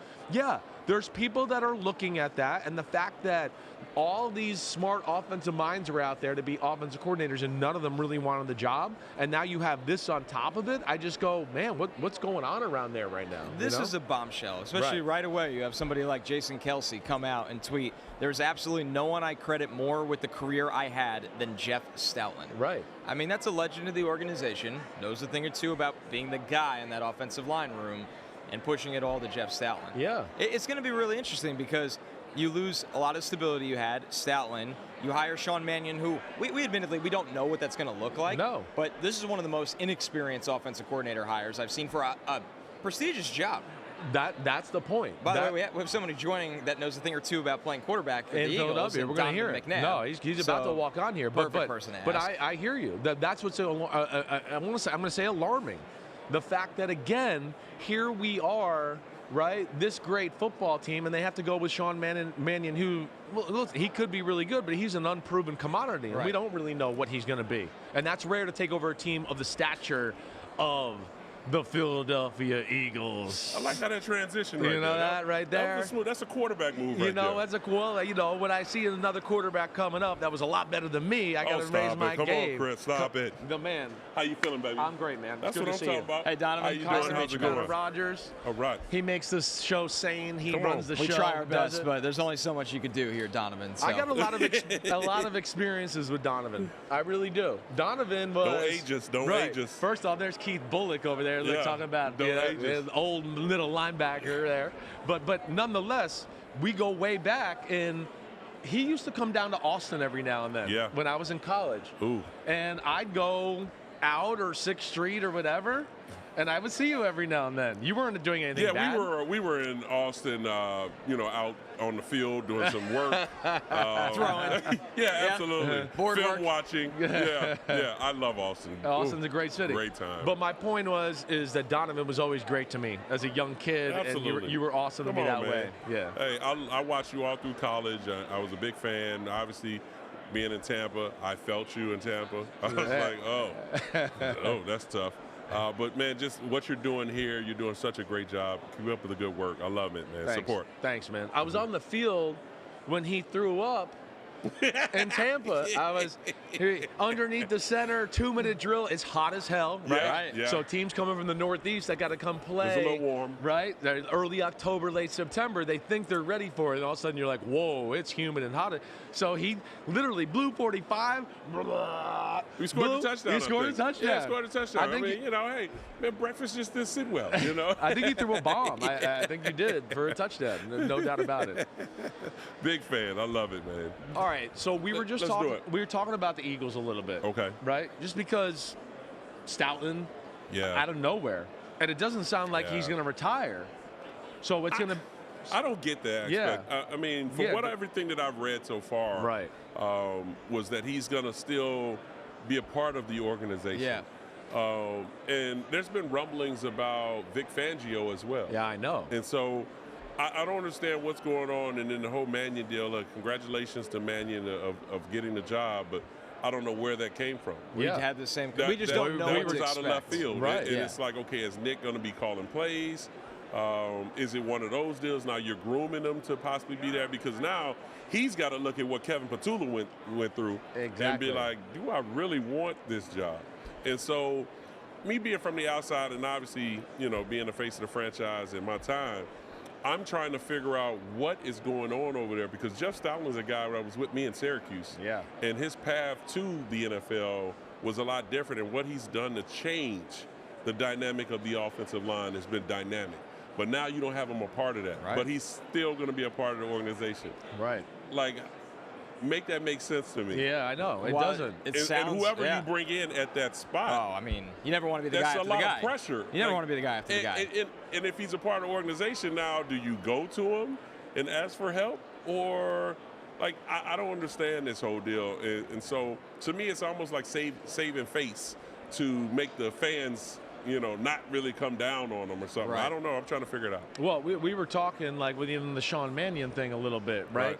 S3: there's people that are looking at that, and the fact that all these smart offensive minds are out there to be offensive coordinators and none of them really wanted the job, and now you have this on top of it, I just go, man, what's going on around there right now?
S4: This is a bombshell, especially right away. You have somebody like Jason Kelsey come out and tweet, there's absolutely no one I credit more with the career I had than Jeff Stoutland.
S3: Right.
S4: I mean, that's a legend of the organization, knows a thing or two about being the guy in that offensive line room, and pushing it all to Jeff Stoutland.
S3: Yeah.
S4: It's going to be really interesting because you lose a lot of stability you had, Stoutland. You hire Sean Mannion, who we admittedly, we don't know what that's going to look like.
S3: No.
S4: But this is one of the most inexperienced offensive coordinator hires I've seen for a prestigious job.
S3: That's the point.
S4: By the way, we have somebody joining that knows a thing or two about playing quarterback for the
S3: in
S4: Eagles.
S3: Philadelphia. We're going to hear it.
S4: McNabb.
S3: No, he's about to walk on here.
S4: Perfect person to ask.
S3: But I hear you. That's what's I'm going to say alarming. The fact that again, here we are, right? This great football team, and they have to go with Sean Mannion, who he could be really good, but he's an unproven commodity, and we don't really know what he's going to be. And that's rare to take over a team of the stature of the Philadelphia Eagles.
S7: I like how that transition right there.
S3: You know that right there?
S7: That's a quarterback move right there.
S3: That's a cool. When I see another quarterback coming up that was a lot better than me, I got to raise my game.
S7: Come on, Chris, stop it.
S3: The man.
S7: How you feeling, baby?
S3: I'm great, man.
S7: That's
S3: good
S7: what
S3: to
S7: I'm
S3: see
S7: talking about.
S4: Hey, Donovan.
S7: How you doing? How's it going?
S3: Rogers.
S7: All right.
S3: He makes this show sane. He runs the show.
S4: We try our best, but there's only so much you can do here, Donovan. So.
S3: I got a lot of experiences with Donovan. I really do. Donovan was.
S7: Don't age us. Don't age us.
S3: First off, there's Keith Bullock over there. They're talking about the old little linebacker there. But nonetheless, we go way back, and he used to come down to Austin every now and then.
S7: Yeah.
S3: When I was in college.
S7: Ooh.
S3: And I'd go out or 6th Street or whatever, and I would see you every now and then. You weren't doing anything bad.
S7: Yeah, we were in Austin, out on the field doing some work.
S4: Throwing.
S7: Yeah, absolutely.
S4: Board
S7: Film
S4: work.
S7: watching. Yeah, I love Austin.
S3: Austin's a great city.
S7: Great time.
S3: But my point is that Donovan was always great to me as a young kid,
S7: Absolutely.
S3: and you were awesome to me that way. Yeah.
S7: Hey, I watched you all through college. I was a big fan. Obviously, being in Tampa, I felt you in Tampa. I was like, oh, that's tough. But, man, just what you're doing here, you're doing such a great job. Keep up with the good work. I love it, man.
S3: Thanks.
S7: Support.
S3: Thanks, man. I was on the field when he threw up in Tampa. I was underneath the center, 2-minute drill. It's hot as hell, right?
S7: Yeah, yeah.
S3: So teams coming from the Northeast that got to come play.
S7: It's a little warm.
S3: Right? They're early October, late September. They think they're ready for it, and all of a sudden you're like, whoa, it's humid and hot. So he literally blew 45.
S7: We scored a touchdown.
S3: He scored a touchdown.
S7: Yeah, scored a touchdown. I mean, hey, man, breakfast just didn't sit well,
S3: I think he threw a bomb. I think you did for a touchdown. No doubt about it.
S7: Big fan. I love it, man.
S3: All right, so we were just
S7: Let's
S3: talking.
S7: do it.
S3: We were talking about the Eagles a little bit.
S7: Okay.
S3: Right? Just because Stoutland, out of nowhere, and it doesn't sound like he's going to retire. So it's going to.
S7: I don't get that aspect. I mean, everything that I've read so far, was that he's going to still be a part of the organization.
S4: Yeah.
S7: And there's been rumblings about Vic Fangio as well.
S3: Yeah, I know.
S7: And so I don't understand what's going on. And then the whole Mannion deal, congratulations to Mannion of getting the job, but I don't know where that came from.
S4: We had the same. We just don't know
S7: that
S4: what
S7: was
S4: to
S7: out of left field.
S3: Right.
S7: And it's like, okay, is Nick going to be calling plays? Is it one of those deals? Now you're grooming them to possibly be there because now he's got to look at what Kevin Petula went through and be like, do I really want this job? And so me being from the outside and obviously, being the face of the franchise in my time, I'm trying to figure out what is going on over there because Jeff Stoutland is a guy that was with me in Syracuse.
S3: Yeah.
S7: And his path to the NFL was a lot different, and what he's done to change the dynamic of the offensive line has been dynamic. But now you don't have him a part of that.
S3: Right.
S7: But he's still going to be a part of the organization.
S3: Right.
S7: Like, make that make sense to me.
S3: Yeah, I know. It doesn't.
S7: And whoever you bring in at that spot.
S4: Oh, I mean, you never want to be the guy after the guy.
S7: That's a lot of pressure.
S4: You never want to be the guy after the guy.
S7: And if he's a part of the organization now, do you go to him and ask for help? Or, I don't understand this whole deal. And so, to me, it's almost like saving face to make the fans not really come down on them or something.
S3: Right.
S7: I don't know. I'm trying to figure it out.
S3: Well, we were talking with even the Sean Mannion thing a little bit, right?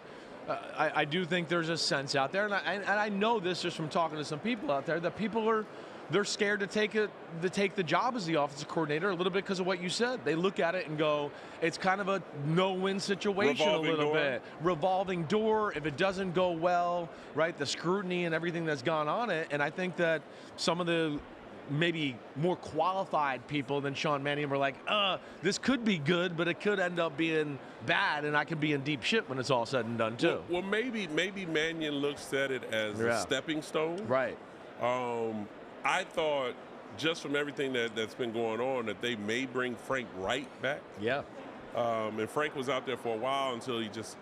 S3: I do think there's a sense out there, and I know this just from talking to some people out there, that people they're scared to take the job as the offensive coordinator a little bit because of what you said. They look at it and go, it's kind of a no-win situation bit. Revolving door. If it doesn't go well, right, the scrutiny and everything that's gone on it, and I think that some of the maybe more qualified people than Sean Mannion were like, this could be good, but it could end up being bad, and I could be in deep shit when it's all said and done, too.
S7: Well, maybe Mannion looks at it as a stepping stone.
S3: Right.
S7: I thought, just from everything that's been going on, that they may bring Frank Wright back.
S3: Yeah.
S7: And Frank was out there for a while until he just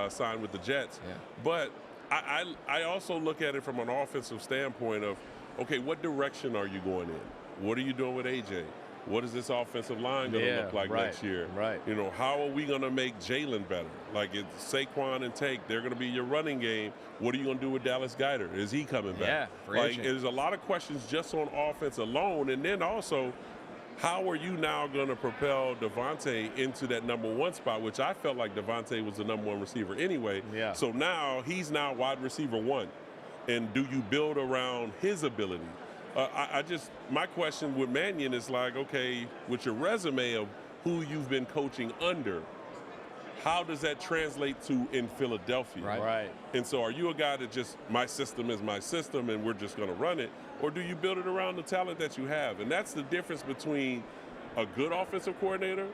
S7: signed with the Jets.
S3: Yeah.
S7: But I also look at it from an offensive standpoint of, okay, what direction are you going in? What are you doing with AJ? what is this offensive line going to look like next year?
S3: Right.
S7: You know, how are we going to make Jalen better? Like, it's Saquon and Tate, they're going to be your running game. What are you going to do with Dallas Goedert? Is he coming back?
S4: Yeah, free agent.
S7: There's a lot of questions just on offense alone. And then also, how are you now going to propel Devontae into that #1 spot, which I felt like Devontae was the #1 receiver anyway.
S3: Yeah.
S7: So now he's now wide receiver 1. And do you build around his ability? My question with Mannion is like, okay, with your resume of who you've been coaching under, how does that translate to in Philadelphia?
S3: Right.
S7: And so are you a guy that just, my system is my system and we're just going to run it? Or do you build it around the talent that you have? And that's the difference between a good offensive coordinator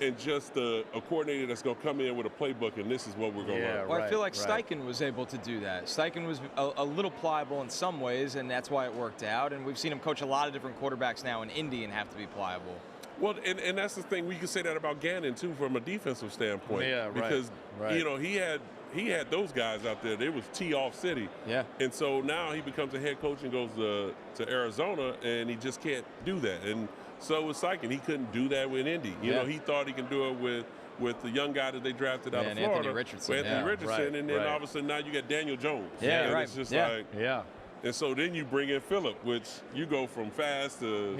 S7: and just a coordinator that's going to come in with a playbook and this is what we're going to run.
S4: Well, I feel like Steichen was able to do that. Steichen was a little pliable in some ways, and that's why it worked out. And we've seen him coach a lot of different quarterbacks now in Indy and have to be pliable.
S7: Well, and that's the thing. We can say that about Gannon, too, from a defensive standpoint.
S3: Yeah, right.
S7: Because, you know, he had those guys out there. It was tee-off city.
S4: Yeah.
S7: And so now he becomes a head coach and goes to Arizona, and he just can't do that. And so was Steichen. He couldn't do that with Indy. You know, he thought he could do it with the young guy that they drafted out of Florida.
S4: Anthony Richardson.
S7: Anthony Richardson. And then all of a sudden now you got Daniel Jones.
S4: Yeah,
S7: and
S4: right.
S7: It's just like.
S3: Yeah.
S7: And so then you bring in Phillip, which you go from fast to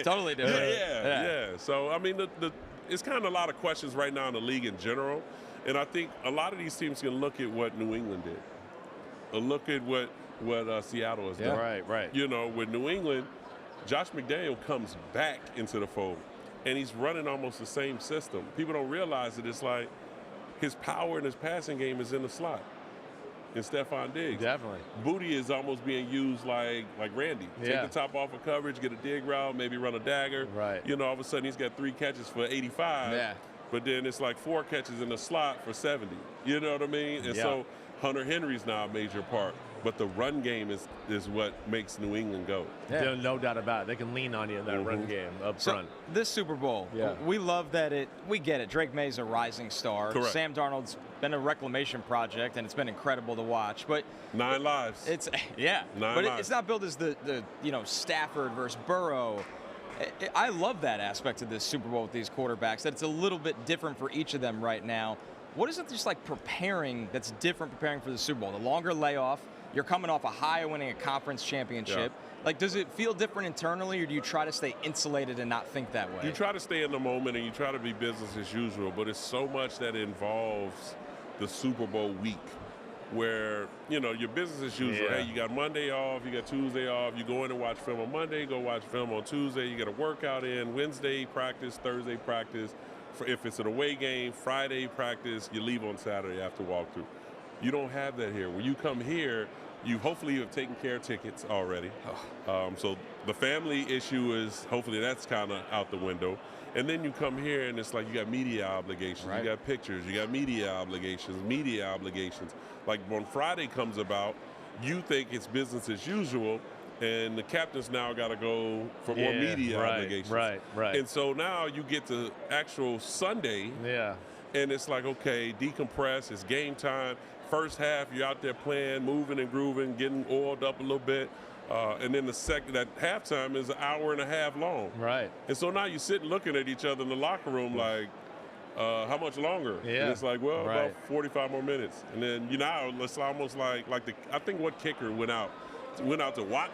S4: Totally different.
S7: Yeah. So I mean, it's kind of a lot of questions right now in the league in general, and I think a lot of these teams can look at what New England did, or look at what Seattle has done.
S3: Right.
S7: You know, with New England, Josh McDaniel comes back into the fold, and he's running almost the same system. People don't realize that it's like, his power in his passing game is in the slot. In Stephon Diggs.
S3: Definitely.
S7: Booty is almost being used like Randy. Take the top off of coverage, get a dig route, maybe run a dagger.
S3: Right.
S7: You know, all of a sudden he's got 3 catches for 85.
S4: Yeah.
S7: But then it's like 4 catches in the slot for 70. You know what I mean? And so Hunter Henry's now a major part. But the run game is what makes New England go.
S3: Yeah. No doubt about it. They can lean on you in that run game up front.
S4: This Super Bowl, we love that we get it. Drake Maye's a rising star.
S7: Correct.
S4: Sam Darnold's been a reclamation project, and it's been incredible to watch. But
S7: 9 lives.
S4: It's
S7: 9
S4: but
S7: lives.
S4: It's not built as the Stafford versus Burrow. I love that aspect of this Super Bowl with these quarterbacks, that it's a little bit different for each of them right now. What is it just like preparing that's different preparing for the Super Bowl? The longer layoff. You're coming off a high of winning a conference championship. Like, does it feel different internally, or do you try to stay insulated and not think that way?
S7: You try to stay in the moment, and you try to be business as usual, but it's so much that involves the Super Bowl week where, you know, your business as usual. Hey, you got Monday off, you got Tuesday off, you go in and watch film on Monday, go watch film on Tuesday, you get a workout in, Wednesday practice, Thursday practice. If it's an away game, Friday practice, you leave on Saturday after walkthrough. You don't have that here. When you come here, you hopefully have taken care of tickets already. So the family issue is hopefully that's kind of out the window. And then you come here and it's like you got media obligations. You got pictures. You got media obligations. Like when Friday comes about, you think it's business as usual, and the captain's now got to go for more media obligations. Right. And so now you get to actual Sunday. And it's like, okay, decompress. It's game time. First half, you're out there playing, moving and grooving, getting oiled up a little bit. And then that halftime is an hour and a half long. And so now you're sitting looking at each other in the locker room like, how much longer? And it's like, well, about 45 more minutes. And then, you know, it's almost like I think what kicker went out to watch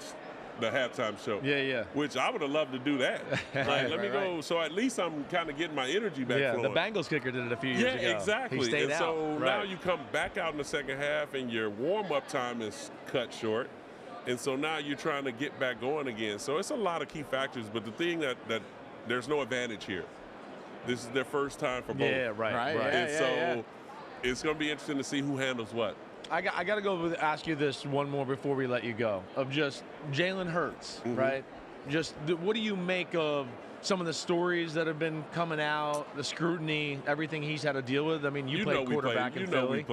S7: the halftime show. Which I would have loved to do that. Let me go. So at least I'm kind of getting my energy back flowing.
S3: The Bengals kicker did it a few years ago.
S7: Yeah, exactly.
S3: He stayed
S7: and
S3: out.
S7: So now you come back out in the second half and your warm-up time is cut short. And so now you're trying to get back going again. So it's a lot of key factors. But the thing that there's no advantage here. This is their first time for both. And so it's going to be interesting to see who handles what.
S3: I got to go ask you this one more before we let you go. Of just Jalen Hurts, right? Just what do you make of some of the stories that have been coming out, the scrutiny, everything he's had to deal with? I mean, you played quarterback in Philly.
S7: We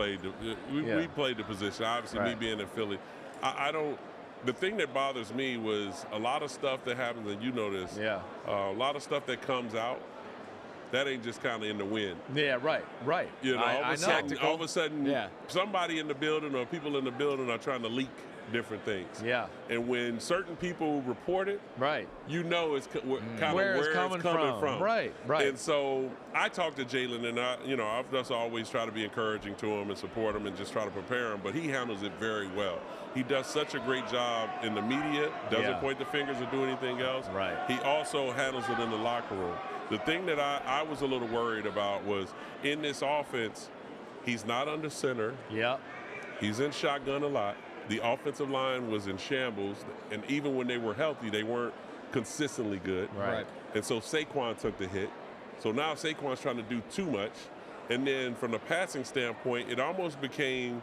S7: played the position. Obviously, me being in Philly, I don't. The thing that bothers me was a lot of stuff that happens, and you know this. A lot of stuff that comes out. That ain't just kind of in the wind. You know, all of a sudden, somebody in the building or people in the building are trying to leak different things.
S3: Yeah.
S7: And when certain people report it,
S3: right,
S7: you know it's kind of
S3: where
S7: it's
S3: coming from. Right.
S7: And so I talked to Jalen, and I've just always try to be encouraging to him and support him and just try to prepare him. But he handles it very well. He does such a great job in the media. Doesn't point the fingers or do anything else.
S3: Right.
S7: He also handles it in the locker room. The thing that I was a little worried about was in this offense, he's not under center.
S3: Yep.
S7: He's in shotgun a lot. The offensive line was in shambles, and even when they were healthy, they weren't consistently good.
S3: Right.
S7: And so Saquon took the hit. So now Saquon's trying to do too much. And then from the passing standpoint, it almost became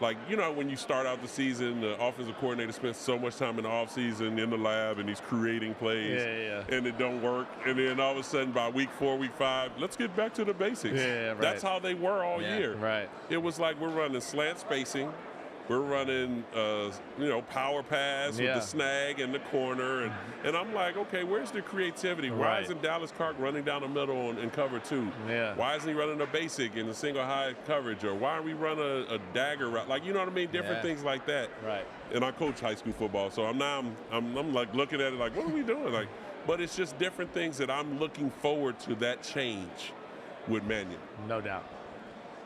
S7: like, when you start out the season, the offensive coordinator spends so much time in the offseason in the lab, and he's creating plays, and it don't work. And then all of a sudden, by week 4, week 5, let's get back to the basics.
S3: Yeah, right.
S7: That's how they were all year.
S3: Right.
S7: It was like we're running slant spacing. We're running, power pass with the snag in the corner. And I'm like, okay, where's the creativity? Why isn't Dallas Clark running down the middle in cover 2?
S3: Yeah.
S7: Why isn't he running a basic in the single high coverage? Or why aren't we running a dagger route? Like, you know what I mean? Different things like that.
S3: Right.
S7: And I coach high school football, so I'm like looking at it like, what are we doing? Like, but it's just different things that I'm looking forward to that change with Mannion.
S3: No doubt.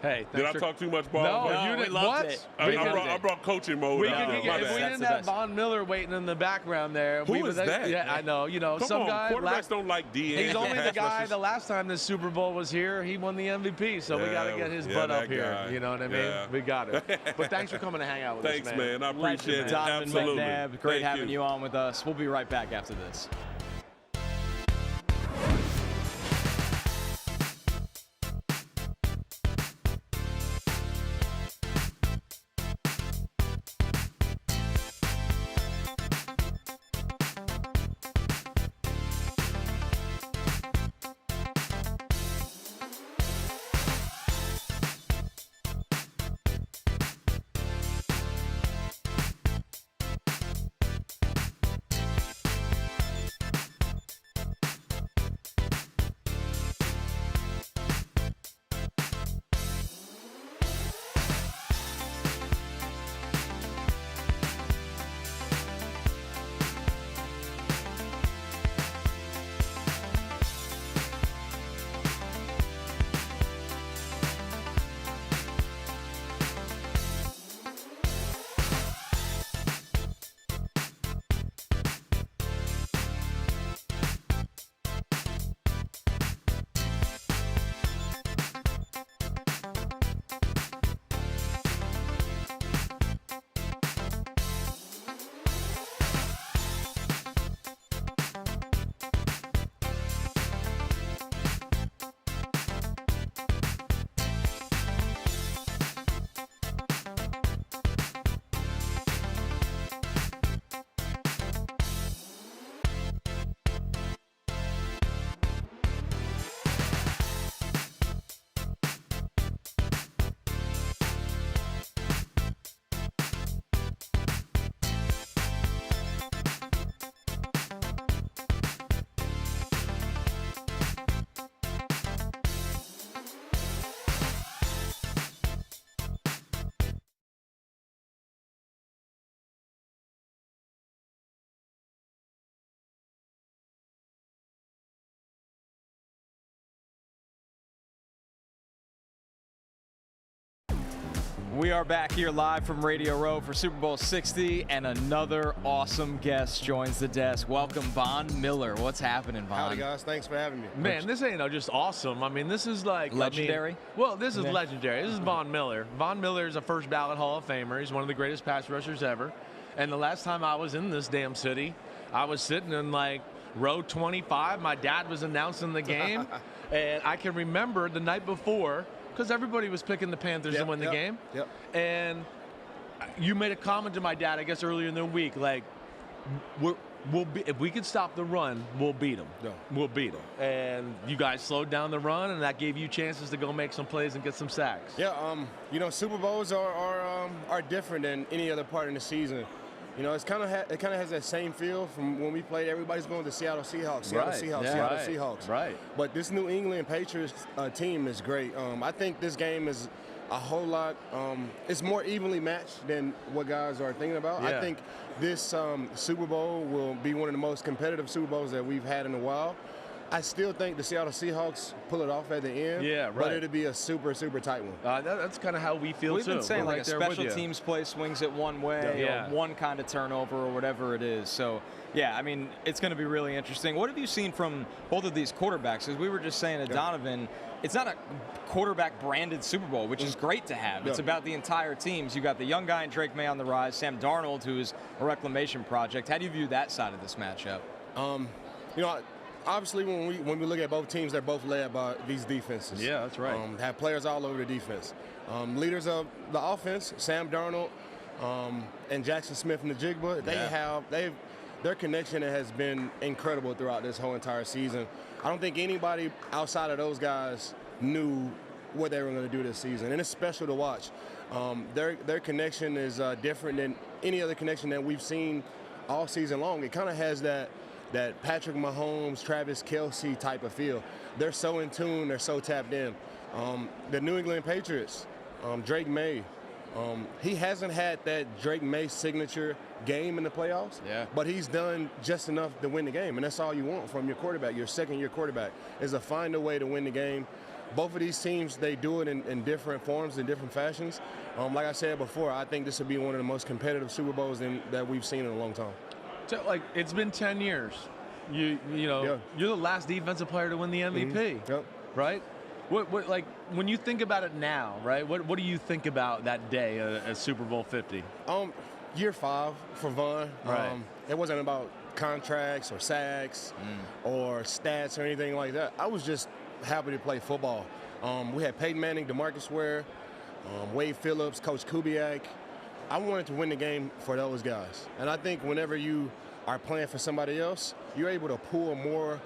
S3: Hey,
S7: did I talk too much ball?
S3: No, you didn't. What?
S7: I brought coaching mode out.
S3: If we didn't have Von Miller waiting in the background there.
S7: Who is that?
S3: Yeah, I know.
S7: Come
S3: some
S7: on,
S3: guy.
S7: Quarterbacks don't like DN.
S3: He's only the guy the last time the Super Bowl was here, he won the MVP. So we got to get his butt up here. You know what I mean?
S7: Yeah.
S3: We got it. But thanks for coming to hang out with
S7: us,
S3: man.
S7: I appreciate it.
S4: Donovan
S7: Absolutely.
S4: McNabb, great having you on with us. We'll be right back after this. We are back here live from Radio Row for Super Bowl 60, and another awesome guest joins the desk. Welcome, Von Miller. What's happening, Von?
S6: Howdy, guys. Thanks for having me.
S3: Man, this ain't just awesome. I mean, this is like
S4: legendary.
S3: This is legendary. This is Von Miller. Von Miller is a first ballot Hall of Famer. He's one of the greatest pass rushers ever. And the last time I was in this damn city, I was sitting in like row 25. My dad was announcing the game, and I can remember the night before, because everybody was picking the Panthers to win the game.
S6: Yep.
S3: And you made a comment to my dad, I guess, earlier in the week, like, if we could stop the run, we'll beat them.
S6: Yeah.
S3: We'll beat them. And you guys slowed down the run, and that gave you chances to go make some plays and get some sacks.
S6: Yeah, Super Bowls are different than any other part in the season. You know, it kind of has that same feel from when we played. Everybody's going to Seattle Seahawks, Seattle Seahawks.
S3: Right.
S6: But this New England Patriots team is great. I think this game is a whole lot. It's more evenly matched than what guys are thinking about.
S3: Yeah.
S6: I think this Super Bowl will be one of the most competitive Super Bowls that we've had in a while. I still think the Seattle Seahawks pull it off at the end.
S3: Yeah, right.
S6: But it'll be a super, super tight one.
S3: That's kind of how we feel,
S4: We've
S3: too.
S4: been saying
S3: We're
S4: like
S3: right
S4: a
S3: there with
S4: special
S3: you.
S4: teams play swings it one way,
S3: Yeah.
S4: or one kind of turnover, or whatever it is. So, yeah, I mean, it's going to be really interesting. What have you seen from both of these quarterbacks? Because we were just saying to Donovan, it's not a quarterback-branded Super Bowl, which is great to have. It's about the entire teams. You got the young guy in Drake Maye on the rise, Sam Darnold, who is a reclamation project. How do you view that side of this matchup?
S6: You know, obviously, when we look at both teams, they're both led by these defenses.
S3: Yeah, that's right.
S6: Have players all over the defense. Leaders of the offense, Sam Darnold and Jackson Smith-Njigba, their connection has been incredible throughout this whole entire season. I don't think anybody outside of those guys knew what they were going to do this season, and it's special to watch. Their connection is different than any other connection that we've seen all season long. It kind of has that Patrick Mahomes, Travis Kelce type of feel. They're so in tune, they're so tapped in. The New England Patriots, Drake Maye, he hasn't had that Drake Maye signature game in the playoffs, but he's done just enough to win the game, and that's all you want from your quarterback, your second-year quarterback, is to find a way to win the game. Both of these teams, they do it in different forms, in different fashions. Like I said before, I think this will be one of the most competitive Super Bowls that we've seen in a long time.
S3: So, like, it's been 10 years. You know, you're the last defensive player to win the MVP, right? What like when you think about it now, right? What do you think about that day at Super Bowl 50?
S6: Year 5 for Von.
S3: Right.
S6: It wasn't about contracts or sacks or stats or anything like that. I was just happy to play football. We had Peyton Manning, DeMarcus Ware, Wade Phillips, Coach Kubiak. I wanted to win the game for those guys. And I think whenever you are playing for somebody else, you're able to pull more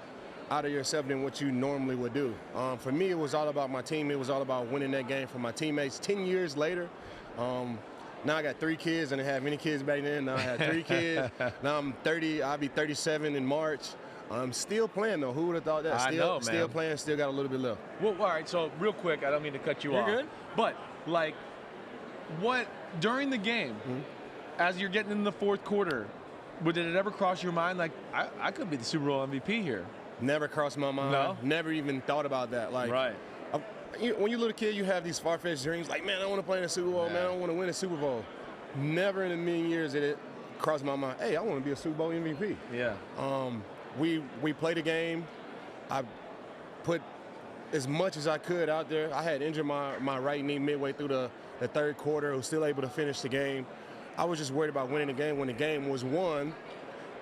S6: out of yourself than what you normally would do. For me, it was all about my team. It was all about winning that game for my teammates. 10 years later, now I got 3 kids. I didn't have any kids back then. Now I have 3 kids. Now I'm 30. I'll be 37 in March. I'm still playing, though. Who would have thought that? Still playing, still got a little bit left.
S3: Well, all right, so real quick, I don't mean to cut you off.
S4: You're good.
S3: But, like, what, during the game, as you're getting in the fourth quarter, did it ever cross your mind, like, I could be the Super Bowl MVP here?
S6: Never crossed my mind.
S3: No?
S6: Never even thought about that. Like,
S3: right.
S6: When you're a little kid, you have these far-fetched dreams, like, man, I want to play in the Super Bowl, man, I want to win a Super Bowl. Never in a million years did it cross my mind, hey, I want to be a Super Bowl MVP.
S3: Yeah.
S6: We played a game. I put as much as I could out there. I had injured my right knee midway through the third quarter. I was still able to finish the game. I was just worried about winning the game. When the game was won,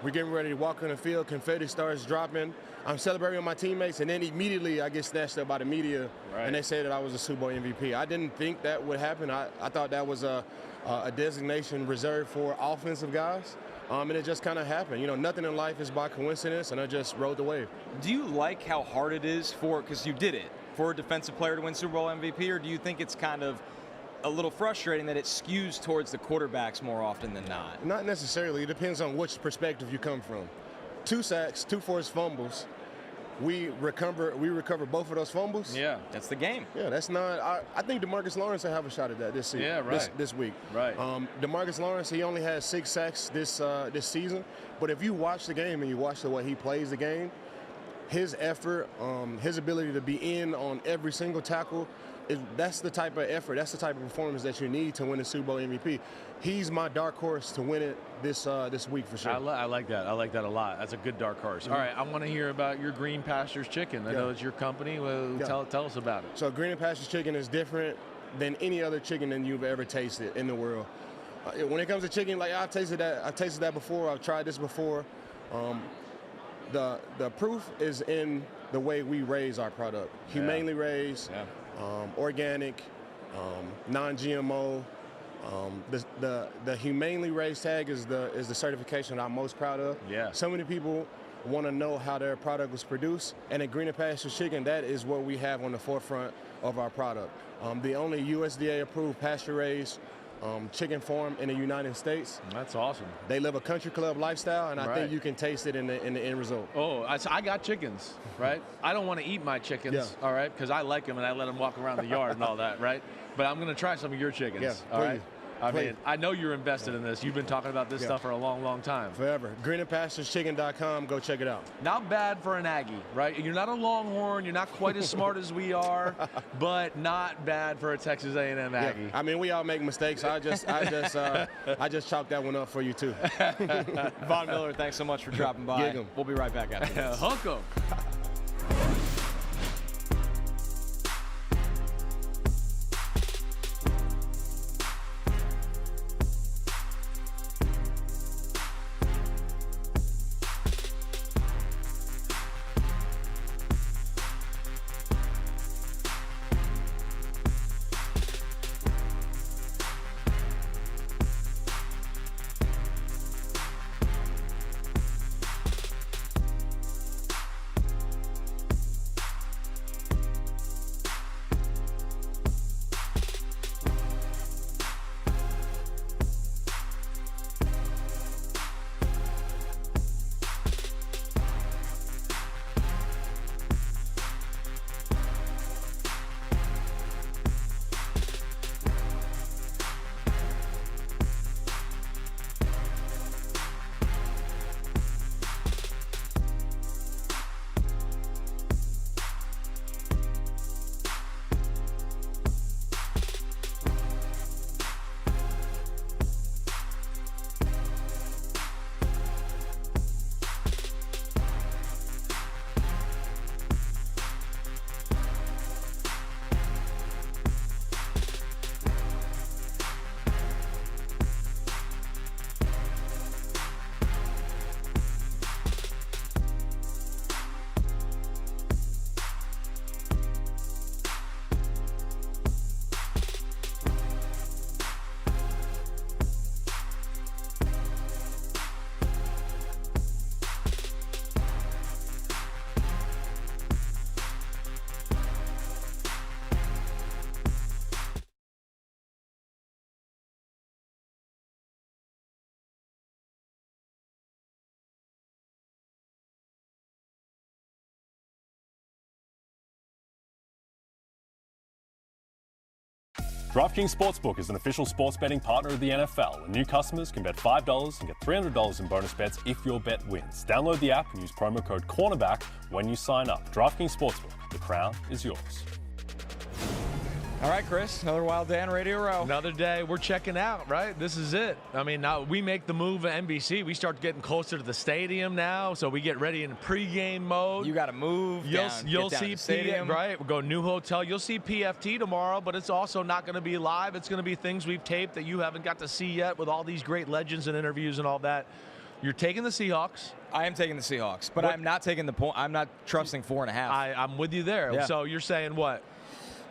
S6: we're getting ready to walk on the field. Confetti starts dropping. I'm celebrating with my teammates, and then immediately I get snatched up by the media, and they say that I was a Super Bowl MVP. I didn't think that would happen. I thought that was a designation reserved for offensive guys. And it just kind of happened. You know, nothing in life is by coincidence, and I just rode the wave.
S4: Do you like how hard it is because you did it, for a defensive player to win Super Bowl MVP, or do you think it's kind of a little frustrating that it skews towards the quarterbacks more often than not?
S6: Not necessarily. It depends on which perspective you come from. 2 sacks, 2 forced fumbles. We recover both of those fumbles.
S3: Yeah.
S4: That's the game.
S6: Yeah, that's not. I think DeMarcus Lawrence will have a shot at that this season.
S3: Yeah, right.
S6: This week.
S3: Right.
S6: DeMarcus Lawrence, he only has 6 sacks this season. But if you watch the game and you watch the way he plays the game, his effort, his ability to be in on every single tackle, that's the type of effort, that's the type of performance that you need to win the Super Bowl MVP. He's my dark horse to win it this week for sure.
S3: I like that. I like that a lot. That's a good dark horse. All right, I want to hear about your Green Pastures Chicken. I know it's your company. Well, tell us about it.
S6: So Green Pastures Chicken is different than any other chicken that you've ever tasted in the world. When it comes to chicken, like I've tasted that before. I've tried this before. The proof is in the way we raise our product. Humanely raised, organic, non-GMO. The humanely raised tag is the certification I'm most proud of.
S3: Yeah.
S6: So many people want to know how their product was produced, and at Green Pastures Chicken, that is what we have on the forefront of our product. The only USDA approved pasture raised chicken farm in the United States.
S3: That's awesome.
S6: They live a country club lifestyle, and I think you can taste it in the end result.
S3: Oh, I got chickens, right? I don't want to eat my chickens, all right, because I like them and I let them walk around the yard and all that, right? But I'm going to try some of your chickens, all right? I mean, I know you're invested in this. You've been talking about this stuff for a long, long time.
S6: Forever. greenandpastureschicken.com. Go check it out.
S3: Not bad for an Aggie, right? You're not a Longhorn. You're not quite as smart as we are, but not bad for a Texas A&M Aggie.
S6: Yeah. I mean, we all make mistakes. I just chalked that one up for you too.
S4: Von Miller, thanks so much for dropping by. We'll be right back after this.
S3: Hook 'em.
S8: DraftKings Sportsbook is an official sports betting partner of the NFL, and new customers can bet $5 and get $300 in bonus bets if your bet wins. Download the app and use promo code Cornerback when you sign up. DraftKings Sportsbook, the crown is yours.
S4: All right, Chris, another Wild Day on Radio Row.
S3: Another day. We're checking out, right? This is it. I mean, now we make the move at NBC. We start getting closer to the stadium now, so we get ready in pregame mode.
S4: You got to move
S3: You'll see
S4: stadium.
S3: Right? We'll go new hotel. You'll see PFT tomorrow, but it's also not going to be live. It's going to be things we've taped that you haven't got to see yet with all these great legends and interviews and all that. You're taking the Seahawks.
S4: I am taking the Seahawks, but I'm not taking the point. I'm not trusting 4.5.
S3: I'm with you there. Yeah. So you're saying what?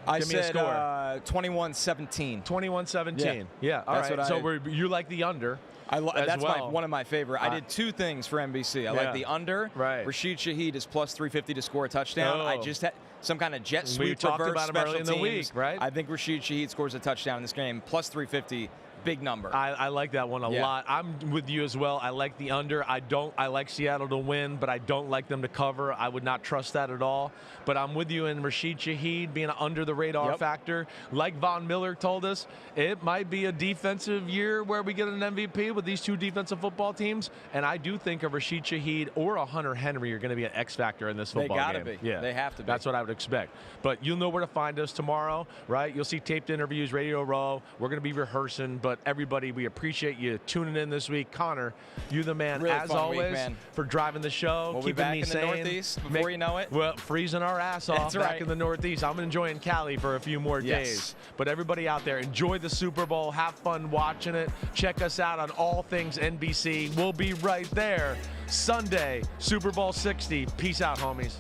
S4: I said 21-17.
S3: 21-17. Yeah. All right. So you like the under.
S4: That's one of my favorite. I did two things for NBC. I like the under.
S3: Right.
S4: Rashid Shaheed is plus 350 to score a touchdown. I just had some kind of jet sweep.
S3: We talked
S4: reverse
S3: about him early in the week, right?
S4: I think Rashid Shaheed scores a touchdown in this game. Plus 350. Big number.
S3: I like that one a lot. I'm with you as well. I like the under. I like Seattle to win, but I don't like them to cover. I would not trust that at all. But I'm with you in Rashid Shaheed being an under-the-radar factor. Like Von Miller told us, it might be a defensive year where we get an MVP with these two defensive football teams. And I do think a Rashid Shaheed or a Hunter Henry are going to be an X factor in this football game.
S4: They got to be. Yeah. They have to be.
S3: That's what I would expect. But you'll know where to find us tomorrow, right? You'll see taped interviews, Radio Row. We're going to be rehearsing, but everybody, we appreciate you tuning in this week. Connor, you the man,
S4: really
S3: as always, for driving the show,
S4: we'll
S3: keeping
S4: be back
S3: me
S4: in
S3: sane.
S4: The Northeast before you know it.
S3: Well, freezing our ass off back in the Northeast. I'm enjoying Cali for a few more days. But everybody out there, enjoy the Super Bowl. Have fun watching it. Check us out on all things NBC. We'll be right there Sunday, Super Bowl 60. Peace out, homies.